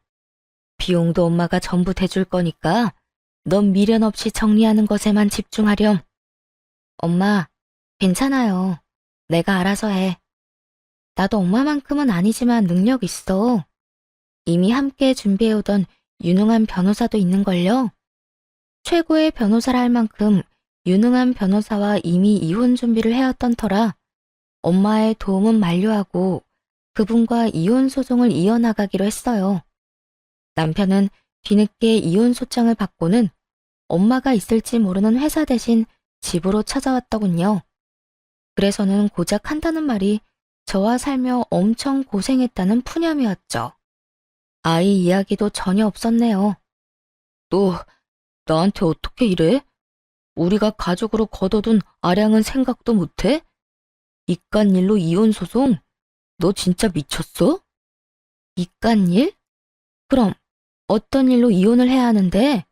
A: 비용도 엄마가 전부 대줄 거니까 넌 미련 없이 정리하는 것에만 집중하렴. 엄마, 괜찮아요. 내가 알아서 해. 나도 엄마만큼은 아니지만 능력 있어. 이미 함께 준비해오던 유능한 변호사도 있는걸요. 최고의 변호사라 할 만큼 유능한 변호사와 이미 이혼 준비를 해왔던 터라 엄마의 도움은 만료하고 그분과 이혼 소송을 이어나가기로 했어요. 남편은 뒤늦게 이혼 소장을 받고는 엄마가 있을지 모르는 회사 대신 집으로 찾아왔더군요. 그래서는 고작 한다는 말이 저와 살며 엄청 고생했다는 푸념이었죠. 아이 이야기도 전혀 없었네요. 너 나한테 어떻게 이래? 우리가 가족으로 거둬둔 아량은 생각도 못해? 이깟일로 이혼 소송? 너 진짜 미쳤어? 이깟일? 그럼 어떤 일로 이혼을 해야 하는데?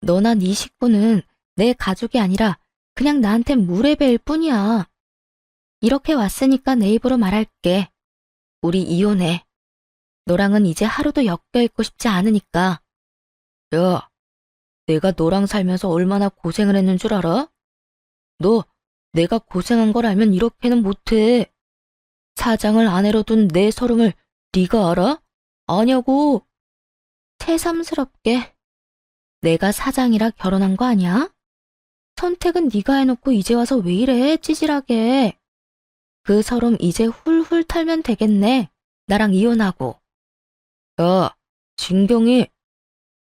A: 너나 네 식구는 내 가족이 아니라 그냥 나한텐 무례배일 뿐이야. 이렇게 왔으니까 내 입으로 말할게. 우리 이혼해. 너랑은 이제 하루도 엮여있고 싶지 않으니까. 야, 내가 너랑 살면서 얼마나 고생을 했는 줄 알아? 너 내가 고생한 걸 알면 이렇게는 못해. 사장을 아내로 둔 내 서름을 네가 알아? 아냐고. 새삼스럽게 내가 사장이라 결혼한 거 아니야? 선택은 네가 해놓고 이제 와서 왜 이래 찌질하게. 그 서름 이제 훌훌 털면 되겠네. 나랑 이혼하고. 야, 진경이,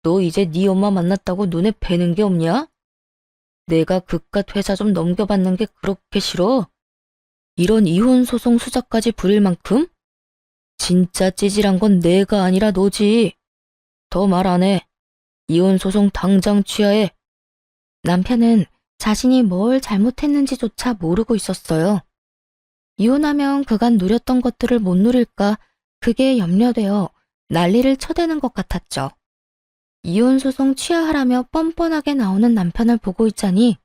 A: 너 이제 네 엄마 만났다고 눈에 뵈는 게 없냐? 내가 그깟 회사 좀 넘겨받는 게 그렇게 싫어? 이런 이혼 소송 수작까지 부릴 만큼? 진짜 찌질한 건 내가 아니라 너지. 더 말 안 해. 이혼 소송 당장 취하해. 남편은 자신이 뭘 잘못했는지조차 모르고 있었어요. 이혼하면 그간 누렸던 것들을 못 누릴까 그게 염려되어 난리를 쳐대는 것 같았죠. 이혼 소송 취하하라며 뻔뻔하게 나오는 남편을 보고 있자니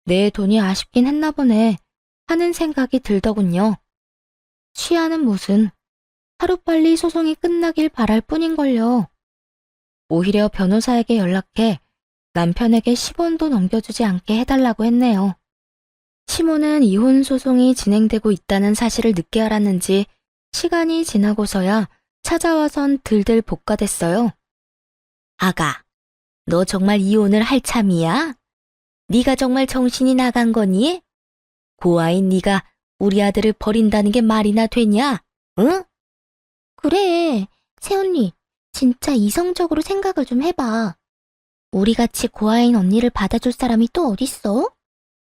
A: 내 돈이 아쉽긴 했나 보네 하는 생각이 들더군요. 취하는 무슨, 하루빨리 소송이 끝나길 바랄 뿐인걸요. 오히려 변호사에게 연락해 남편에게 10원도 넘겨주지 않게 해달라고 했네요. 시모는 이혼 소송이 진행되고 있다는 사실을 늦게 알았는지 시간이 지나고서야 찾아와선 들들 볶아댔어요. 아가, 너 정말 이혼을 할 참이야? 네가 정말 정신이 나간 거니? 고아인 네가 우리 아들을 버린다는 게 말이나 되냐? 응? 그래, 새언니, 진짜 이성적으로 생각을 좀 해봐. 우리같이 고아인 언니를 받아줄 사람이 또 어딨어?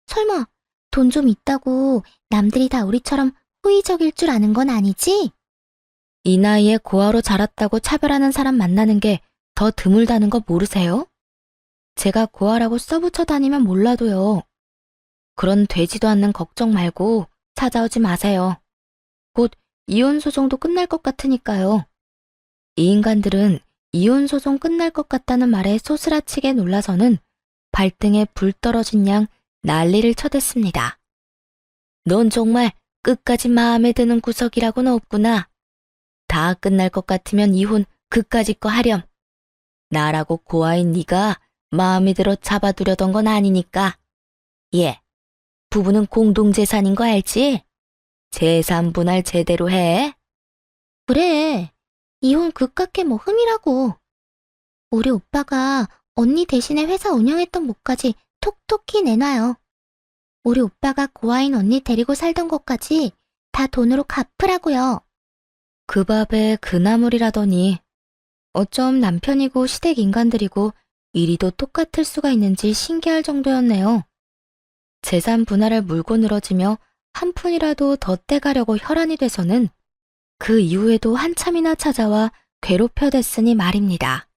A: 설마 돈 좀 있다고 남들이 다 우리처럼 호의적일 줄 아는 건 아니지? 이 나이에 고아로 자랐다고 차별하는 사람 만나는 게 더 드물다는 거 모르세요? 제가 고아라고 써붙여 다니면 몰라도요. 그런 되지도 않는 걱정 말고 찾아오지 마세요. 곧 이혼 소송도 끝날 것 같으니까요. 이 인간들은 이혼 소송 끝날 것 같다는 말에 소스라치게 놀라서는 발등에 불 떨어진 양 난리를 쳐댔습니다. 넌 정말 끝까지 마음에 드는 구석이라고는 없구나. 다 끝날 것 같으면 이혼 그까짓 거 하렴. 나라고 고아인 네가 마음에 들어 잡아두려던 건 아니니까. 예, 부부는 공동재산인 거 알지? 재산 분할 제대로 해. 그래, 이혼 그깟게 뭐 흠이라고. 우리 오빠가 언니 대신에 회사 운영했던 몫까지 톡톡히 내놔요. 우리 오빠가 고아인 언니 데리고 살던 것까지 다 돈으로 갚으라고요. 그 밥에 그 나물이라더니 어쩜 남편이고 시댁 인간들이고 이리도 똑같을 수가 있는지 신기할 정도였네요. 재산 분할을 물고 늘어지며 한 푼이라도 더 떼가려고 혈안이 돼서는 그 이후에도 한참이나 찾아와 괴롭혀댔으니 말입니다.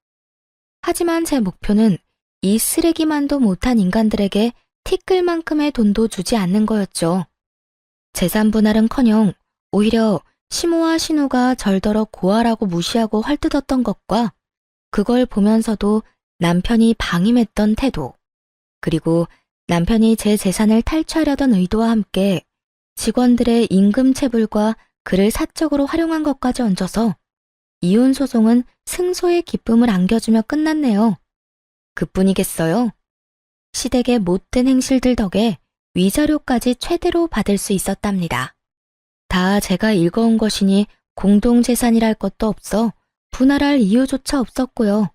A: 하지만 제 목표는 이 쓰레기만도 못한 인간들에게 티끌만큼의 돈도 주지 않는 거였죠. 재산 분할은커녕 오히려 시모와 신우가 절더러 고아라고 무시하고 헐뜯었던 것과 그걸 보면서도 남편이 방임했던 태도, 그리고 남편이 제 재산을 탈취하려던 의도와 함께 직원들의 임금 체불과 그를 사적으로 활용한 것까지 얹어서 이혼 소송은 승소의 기쁨을 안겨주며 끝났네요. 그뿐이겠어요. 시댁의 못된 행실들 덕에 위자료까지 최대로 받을 수 있었답니다. 다 제가 읽어온 것이니 공동재산이랄 것도 없어 분할할 이유조차 없었고요.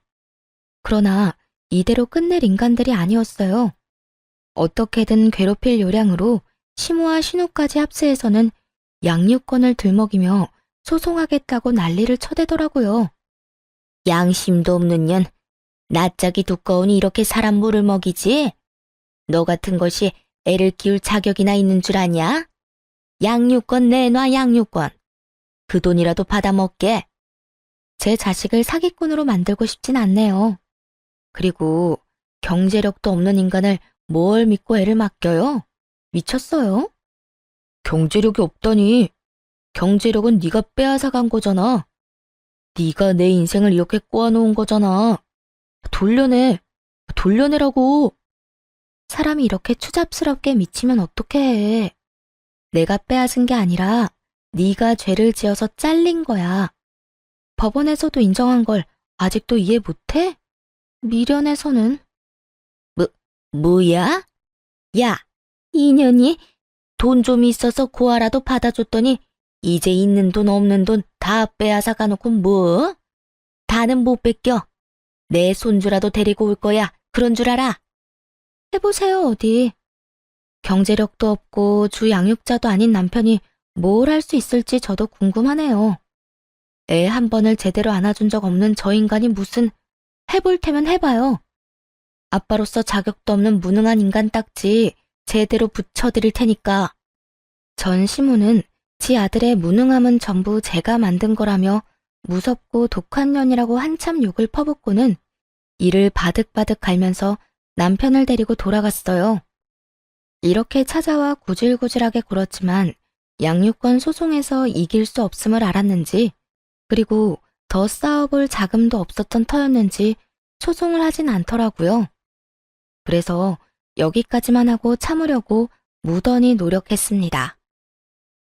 A: 그러나 이대로 끝낼 인간들이 아니었어요. 어떻게든 괴롭힐 요량으로 시모와 신우까지 합세해서는 양육권을 들먹이며 소송하겠다고 난리를 쳐대더라고요. 양심도 없는 년, 낯짝이 두꺼우니 이렇게 사람 물을 먹이지? 너 같은 것이 애를 키울 자격이나 있는 줄 아냐? 양육권 내놔, 양육권. 그 돈이라도 받아먹게. 제 자식을 사기꾼으로 만들고 싶진 않네요. 그리고 경제력도 없는 인간을 뭘 믿고 애를 맡겨요? 미쳤어요? 경제력이 없다니. 경제력은 네가 빼앗아 간 거잖아. 네가 내 인생을 이렇게 꼬아놓은 거잖아. 돌려내. 돌려내라고. 사람이 이렇게 추잡스럽게 미치면 어떻게 해. 내가 빼앗은 게 아니라 네가 죄를 지어서 잘린 거야. 법원에서도 인정한 걸 아직도 이해 못해? 미련에서는. 뭐야? 야, 이년이 돈 좀 있어서 고아라도 받아줬더니 이제 있는 돈 없는 돈 다 빼앗아 가놓고 뭐? 다는 못 뺏겨. 내 손주라도 데리고 올 거야. 그런 줄 알아? 해보세요, 어디. 경제력도 없고 주 양육자도 아닌 남편이 뭘 할 수 있을지 저도 궁금하네요. 애 한 번을 제대로 안아준 적 없는 저 인간이 무슨 해볼 테면 해봐요. 아빠로서 자격도 없는 무능한 인간 딱지 제대로 붙여드릴 테니까. 전 시무는 지 아들의 무능함은 전부 제가 만든 거라며 무섭고 독한 년이라고 한참 욕을 퍼붓고는 이를 바득바득 갈면서 남편을 데리고 돌아갔어요. 이렇게 찾아와 구질구질하게 굴었지만 양육권 소송에서 이길 수 없음을 알았는지, 그리고 더 싸워볼 자금도 없었던 터였는지 소송을 하진 않더라고요. 그래서 여기까지만 하고 참으려고 무던히 노력했습니다.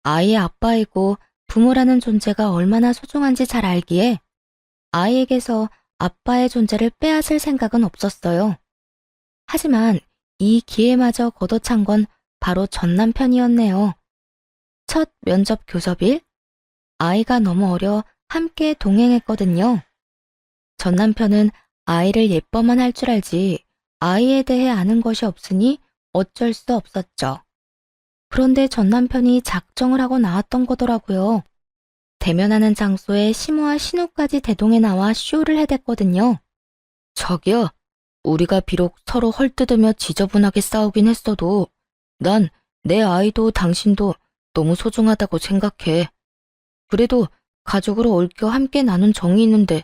A: 아이의 아빠이고 부모라는 존재가 얼마나 소중한지 잘 알기에 아이에게서 아빠의 존재를 빼앗을 생각은 없었어요. 하지만 이 기회마저 걷어찬 건 바로 전 남편이었네요. 첫 면접 교섭일, 아이가 너무 어려 함께 동행했거든요. 전 남편은 아이를 예뻐만 할 줄 알지 아이에 대해 아는 것이 없으니 어쩔 수 없었죠. 그런데 전 남편이 작정을 하고 나왔던 거더라고요. 대면하는 장소에 시모와 신우까지 대동해 나와 쇼를 해댔거든요. 저기요, 우리가 비록 서로 헐뜯으며 지저분하게 싸우긴 했어도 난 내 아이도 당신도 너무 소중하다고 생각해. 그래도 가족으로 얽혀 함께 나눈 정이 있는데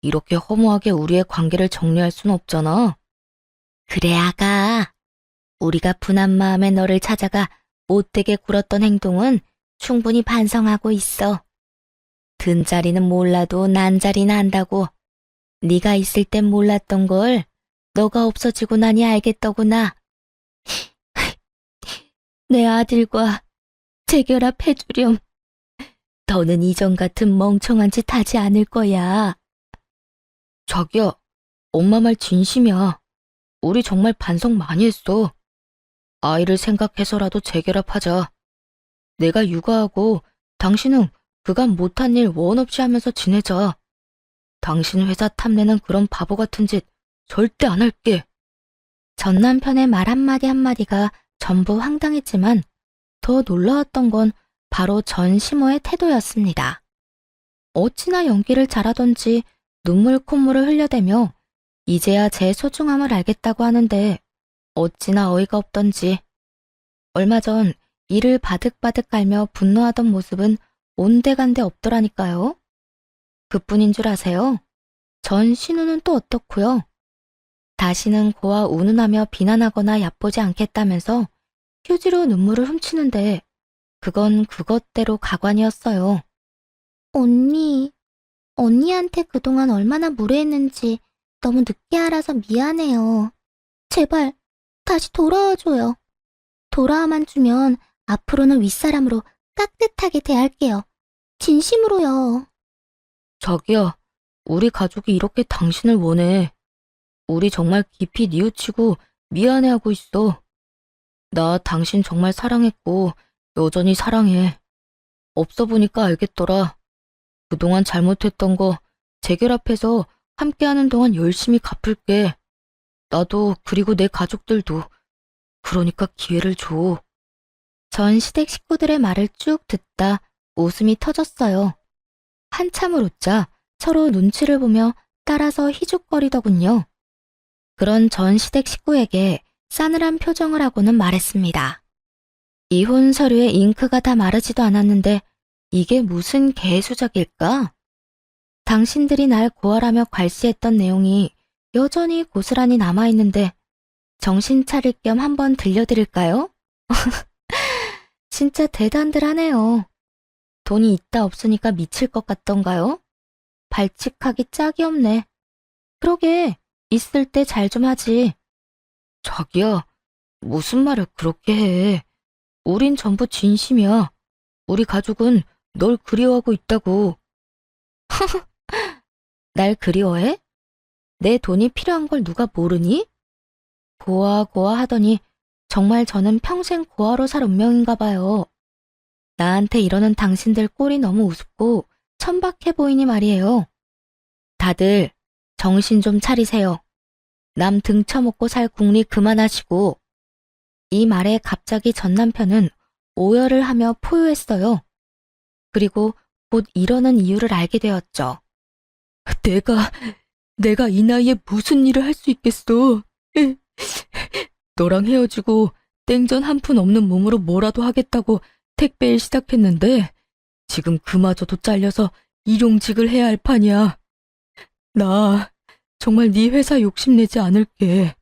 A: 이렇게 허무하게 우리의 관계를 정리할 순 없잖아. 그래, 아가. 우리가 분한 마음에 너를 찾아가 못되게 굴었던 행동은 충분히 반성하고 있어. 든 자리는 몰라도 난 자리는 안다고. 네가 있을 땐 몰랐던 걸 너가 없어지고 나니 알겠더구나. 내 아들과 재결합해주렴. 더는 이전 같은 멍청한 짓 하지 않을 거야. 자기야, 엄마 말 진심이야. 우리 정말 반성 많이 했어. 아이를 생각해서라도 재결합하자. 내가 육아하고 당신은 그간 못한 일 원 없이 하면서 지내자. 당신 회사 탐내는 그런 바보 같은 짓 절대 안 할게. 전 남편의 말 한마디 한마디가 전부 황당했지만 더 놀라웠던 건 바로 전 시모의 태도였습니다. 어찌나 연기를 잘하던지 눈물 콧물을 흘려대며 이제야 제 소중함을 알겠다고 하는데 어찌나 어이가 없던지. 얼마 전 이를 바득바득 갈며 분노하던 모습은 온데간데 없더라니까요. 그뿐인 줄 아세요? 전 신우는 또 어떻고요? 다시는 고아 운운하며 비난하거나 얕보지 않겠다면서 휴지로 눈물을 훔치는데 그건 그것대로 가관이었어요. 언니한테 그동안 얼마나 무례했는지 너무 늦게 알아서 미안해요. 제발 다시 돌아와줘요. 돌아와만 주면 앞으로는 윗사람으로 깍듯하게 대할게요. 진심으로요. 자기야, 우리 가족이 이렇게 당신을 원해. 우리 정말 깊이 뉘우치고 미안해하고 있어. 나 당신 정말 사랑했고 여전히 사랑해. 없어 보니까 알겠더라. 그동안 잘못했던 거 재결합해서 함께하는 동안 열심히 갚을게. 나도 그리고 내 가족들도. 그러니까 기회를 줘. 전 시댁 식구들의 말을 쭉 듣다 웃음이 터졌어요. 한참을 웃자 서로 눈치를 보며 따라서 희죽거리더군요. 그런 전 시댁 식구에게 싸늘한 표정을 하고는 말했습니다. 이혼 서류에 잉크가 다 마르지도 않았는데 이게 무슨 개수작일까? 당신들이 날 고발하며 괄시했던 내용이 여전히 고스란히 남아있는데 정신 차릴 겸 한번 들려드릴까요? 진짜 대단들 하네요. 돈이 있다 없으니까 미칠 것 같던가요? 발칙하기 짝이 없네. 그러게, 있을 때 잘 좀 하지. 자기야, 무슨 말을 그렇게 해. 우린 전부 진심이야. 우리 가족은 널 그리워하고 있다고. 날 그리워해? 내 돈이 필요한 걸 누가 모르니? 고아 고아 하더니 정말 저는 평생 고아로 살 운명인가 봐요. 나한테 이러는 당신들 꼴이 너무 우습고 천박해 보이니 말이에요. 다들 정신 좀 차리세요. 남 등쳐먹고 살 궁리 그만하시고. 이 말에 갑자기 전 남편은 오열을 하며 포효했어요. 그리고 곧 이러는 이유를 알게 되었죠. 내가 이 나이에 무슨 일을 할 수 있겠어. 너랑 헤어지고 땡전 한 푼 없는 몸으로 뭐라도 하겠다고 택배일 시작했는데 지금 그마저도 잘려서 일용직을 해야 할 판이야. 나 정말 네 회사 욕심내지 않을게.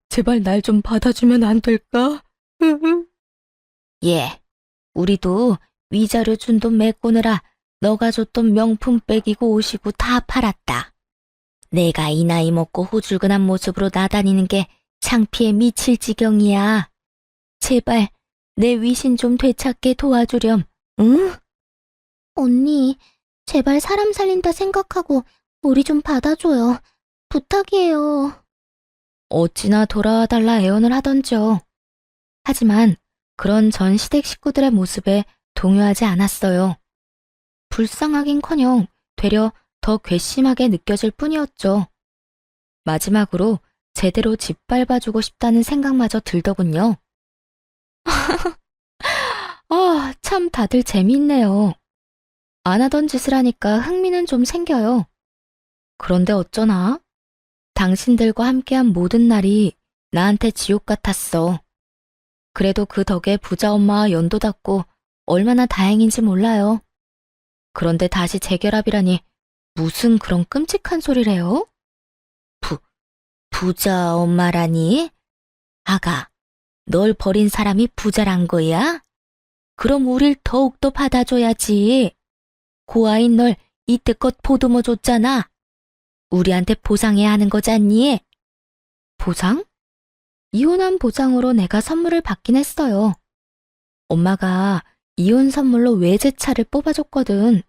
A: 제발 날 좀 받아주면 안 될까? 예, 우리도 위자료 준 돈 메꾸느라 너가 줬던 명품 백이고 옷이고 다 팔았다. 내가 이 나이 먹고 후줄근한 모습으로 나다니는 게 창피해 미칠 지경이야. 제발 내 위신 좀 되찾게 도와주렴, 응? 언니, 제발 사람 살린다 생각하고 우리 좀 받아줘요. 부탁이에요. 어찌나 돌아와달라 애원을 하던지요. 하지만 그런 전 시댁 식구들의 모습에 동요하지 않았어요. 불쌍하긴커녕 되려 더 괘씸하게 느껴질 뿐이었죠. 마지막으로 제대로 짓밟아주고 싶다는 생각마저 들더군요. 아, 참 다들 재미있네요. 안 하던 짓을 하니까 흥미는 좀 생겨요. 그런데 어쩌나? 당신들과 함께한 모든 날이 나한테 지옥 같았어. 그래도 그 덕에 부자 엄마와 연도 닿고 얼마나 다행인지 몰라요. 그런데 다시 재결합이라니 무슨 그런 끔찍한 소리래요? 부자 엄마라니? 아가, 널 버린 사람이 부자란 거야? 그럼 우릴 더욱더 받아줘야지. 고아인 널 이때껏 보듬어 줬잖아. 우리한테 보상해야 하는 거잖니? 보상? 이혼한 보상으로 내가 선물을 받긴 했어요. 엄마가 이혼 선물로 외제차를 뽑아줬거든.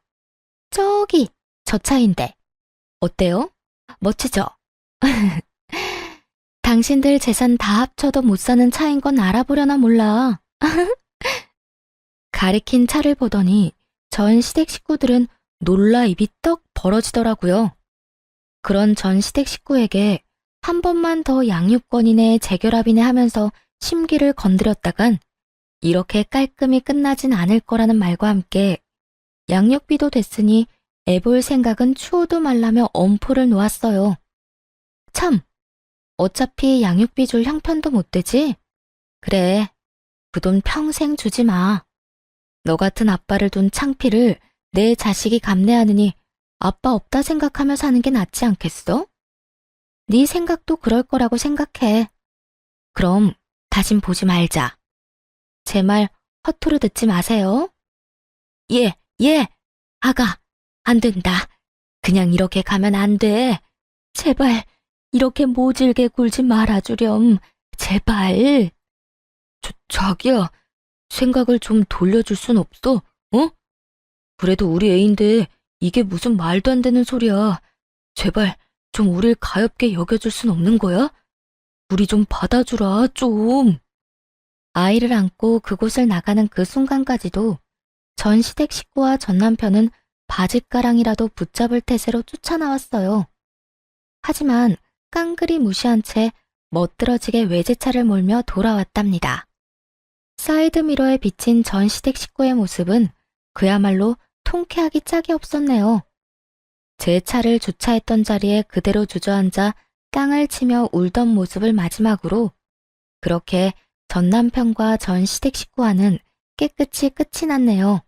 A: 저기, 저 차인데. 어때요? 멋지죠? 당신들 재산 다 합쳐도 못 사는 차인 건 알아보려나 몰라. 가리킨 차를 보더니 전 시댁 식구들은 놀라 입이 떡 벌어지더라고요. 그런 전 시댁 식구에게 한 번만 더 양육권이네 재결합이네 하면서 심기를 건드렸다간 이렇게 깔끔히 끝나진 않을 거라는 말과 함께 양육비도 됐으니 애볼 생각은 추호도 말라며 엄포를 놓았어요. 참, 어차피 양육비 줄 형편도 못 되지? 그래, 그 돈 평생 주지 마. 너 같은 아빠를 둔 창피를 내 자식이 감내하느니 아빠 없다 생각하며 사는 게 낫지 않겠어? 네 생각도 그럴 거라고 생각해. 그럼 다신 보지 말자. 제 말 허투루 듣지 마세요. 예, 아가, 안 된다. 그냥 이렇게 가면 안 돼. 제발 이렇게 모질게 굴지 말아주렴. 제발. 자기야, 생각을 좀 돌려줄 순 없어? 어? 그래도 우리 애인데 이게 무슨 말도 안 되는 소리야. 제발 좀 우릴 가엾게 여겨줄 순 없는 거야? 우리 좀 받아주라, 좀. 아이를 안고 그곳을 나가는 그 순간까지도 전 시댁 식구와 전 남편은 바짓가랑이라도 붙잡을 태세로 쫓아나왔어요. 하지만 깡그리 무시한 채 멋들어지게 외제차를 몰며 돌아왔답니다. 사이드미러에 비친 전 시댁 식구의 모습은 그야말로 통쾌하기 짝이 없었네요. 제 차를 주차했던 자리에 그대로 주저앉아 땅을 치며 울던 모습을 마지막으로 그렇게 전 남편과 전 시댁 식구와는 깨끗이 끝이 났네요.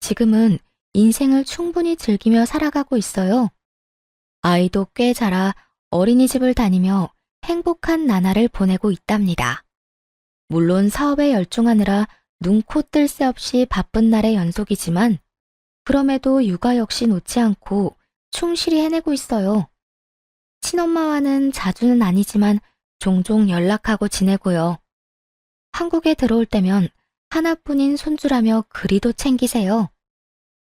A: 지금은 인생을 충분히 즐기며 살아가고 있어요. 아이도 꽤 자라 어린이집을 다니며 행복한 나날을 보내고 있답니다. 물론 사업에 열중하느라 눈코 뜰 새 없이 바쁜 날의 연속이지만 그럼에도 육아 역시 놓지 않고 충실히 해내고 있어요. 친엄마와는 자주는 아니지만 종종 연락하고 지내고요. 한국에 들어올 때면 하나뿐인 손주라며 그리도 챙기세요.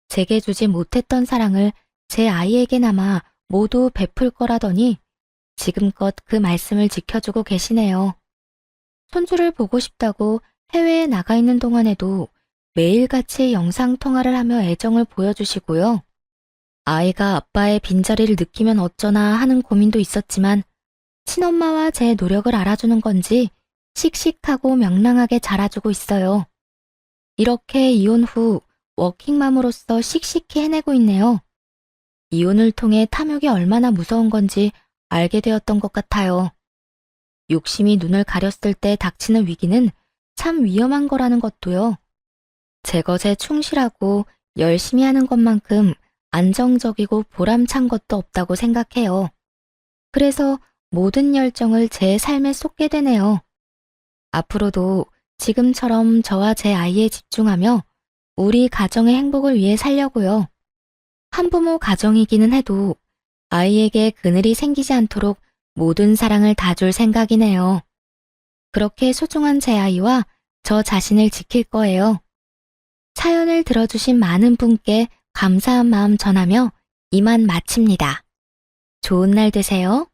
A: 제게 주지 못했던 사랑을 제 아이에게나마 모두 베풀 거라더니 지금껏 그 말씀을 지켜주고 계시네요. 손주를 보고 싶다고 해외에 나가 있는 동안에도 매일같이 영상통화를 하며 애정을 보여주시고요. 아이가 아빠의 빈자리를 느끼면 어쩌나 하는 고민도 있었지만 친엄마와 제 노력을 알아주는 건지 씩씩하고 명랑하게 자라주고 있어요. 이렇게 이혼 후 워킹맘으로서 씩씩히 해내고 있네요. 이혼을 통해 탐욕이 얼마나 무서운 건지 알게 되었던 것 같아요. 욕심이 눈을 가렸을 때 닥치는 위기는 참 위험한 거라는 것도요. 제 것에 충실하고 열심히 하는 것만큼 안정적이고 보람찬 것도 없다고 생각해요. 그래서 모든 열정을 제 삶에 쏟게 되네요. 앞으로도 지금처럼 저와 제 아이에 집중하며 우리 가정의 행복을 위해 살려고요. 한부모 가정이기는 해도 아이에게 그늘이 생기지 않도록 모든 사랑을 다 줄 생각이네요. 그렇게 소중한 제 아이와 저 자신을 지킬 거예요. 사연을 들어주신 많은 분께 감사한 마음 전하며 이만 마칩니다. 좋은 날 되세요.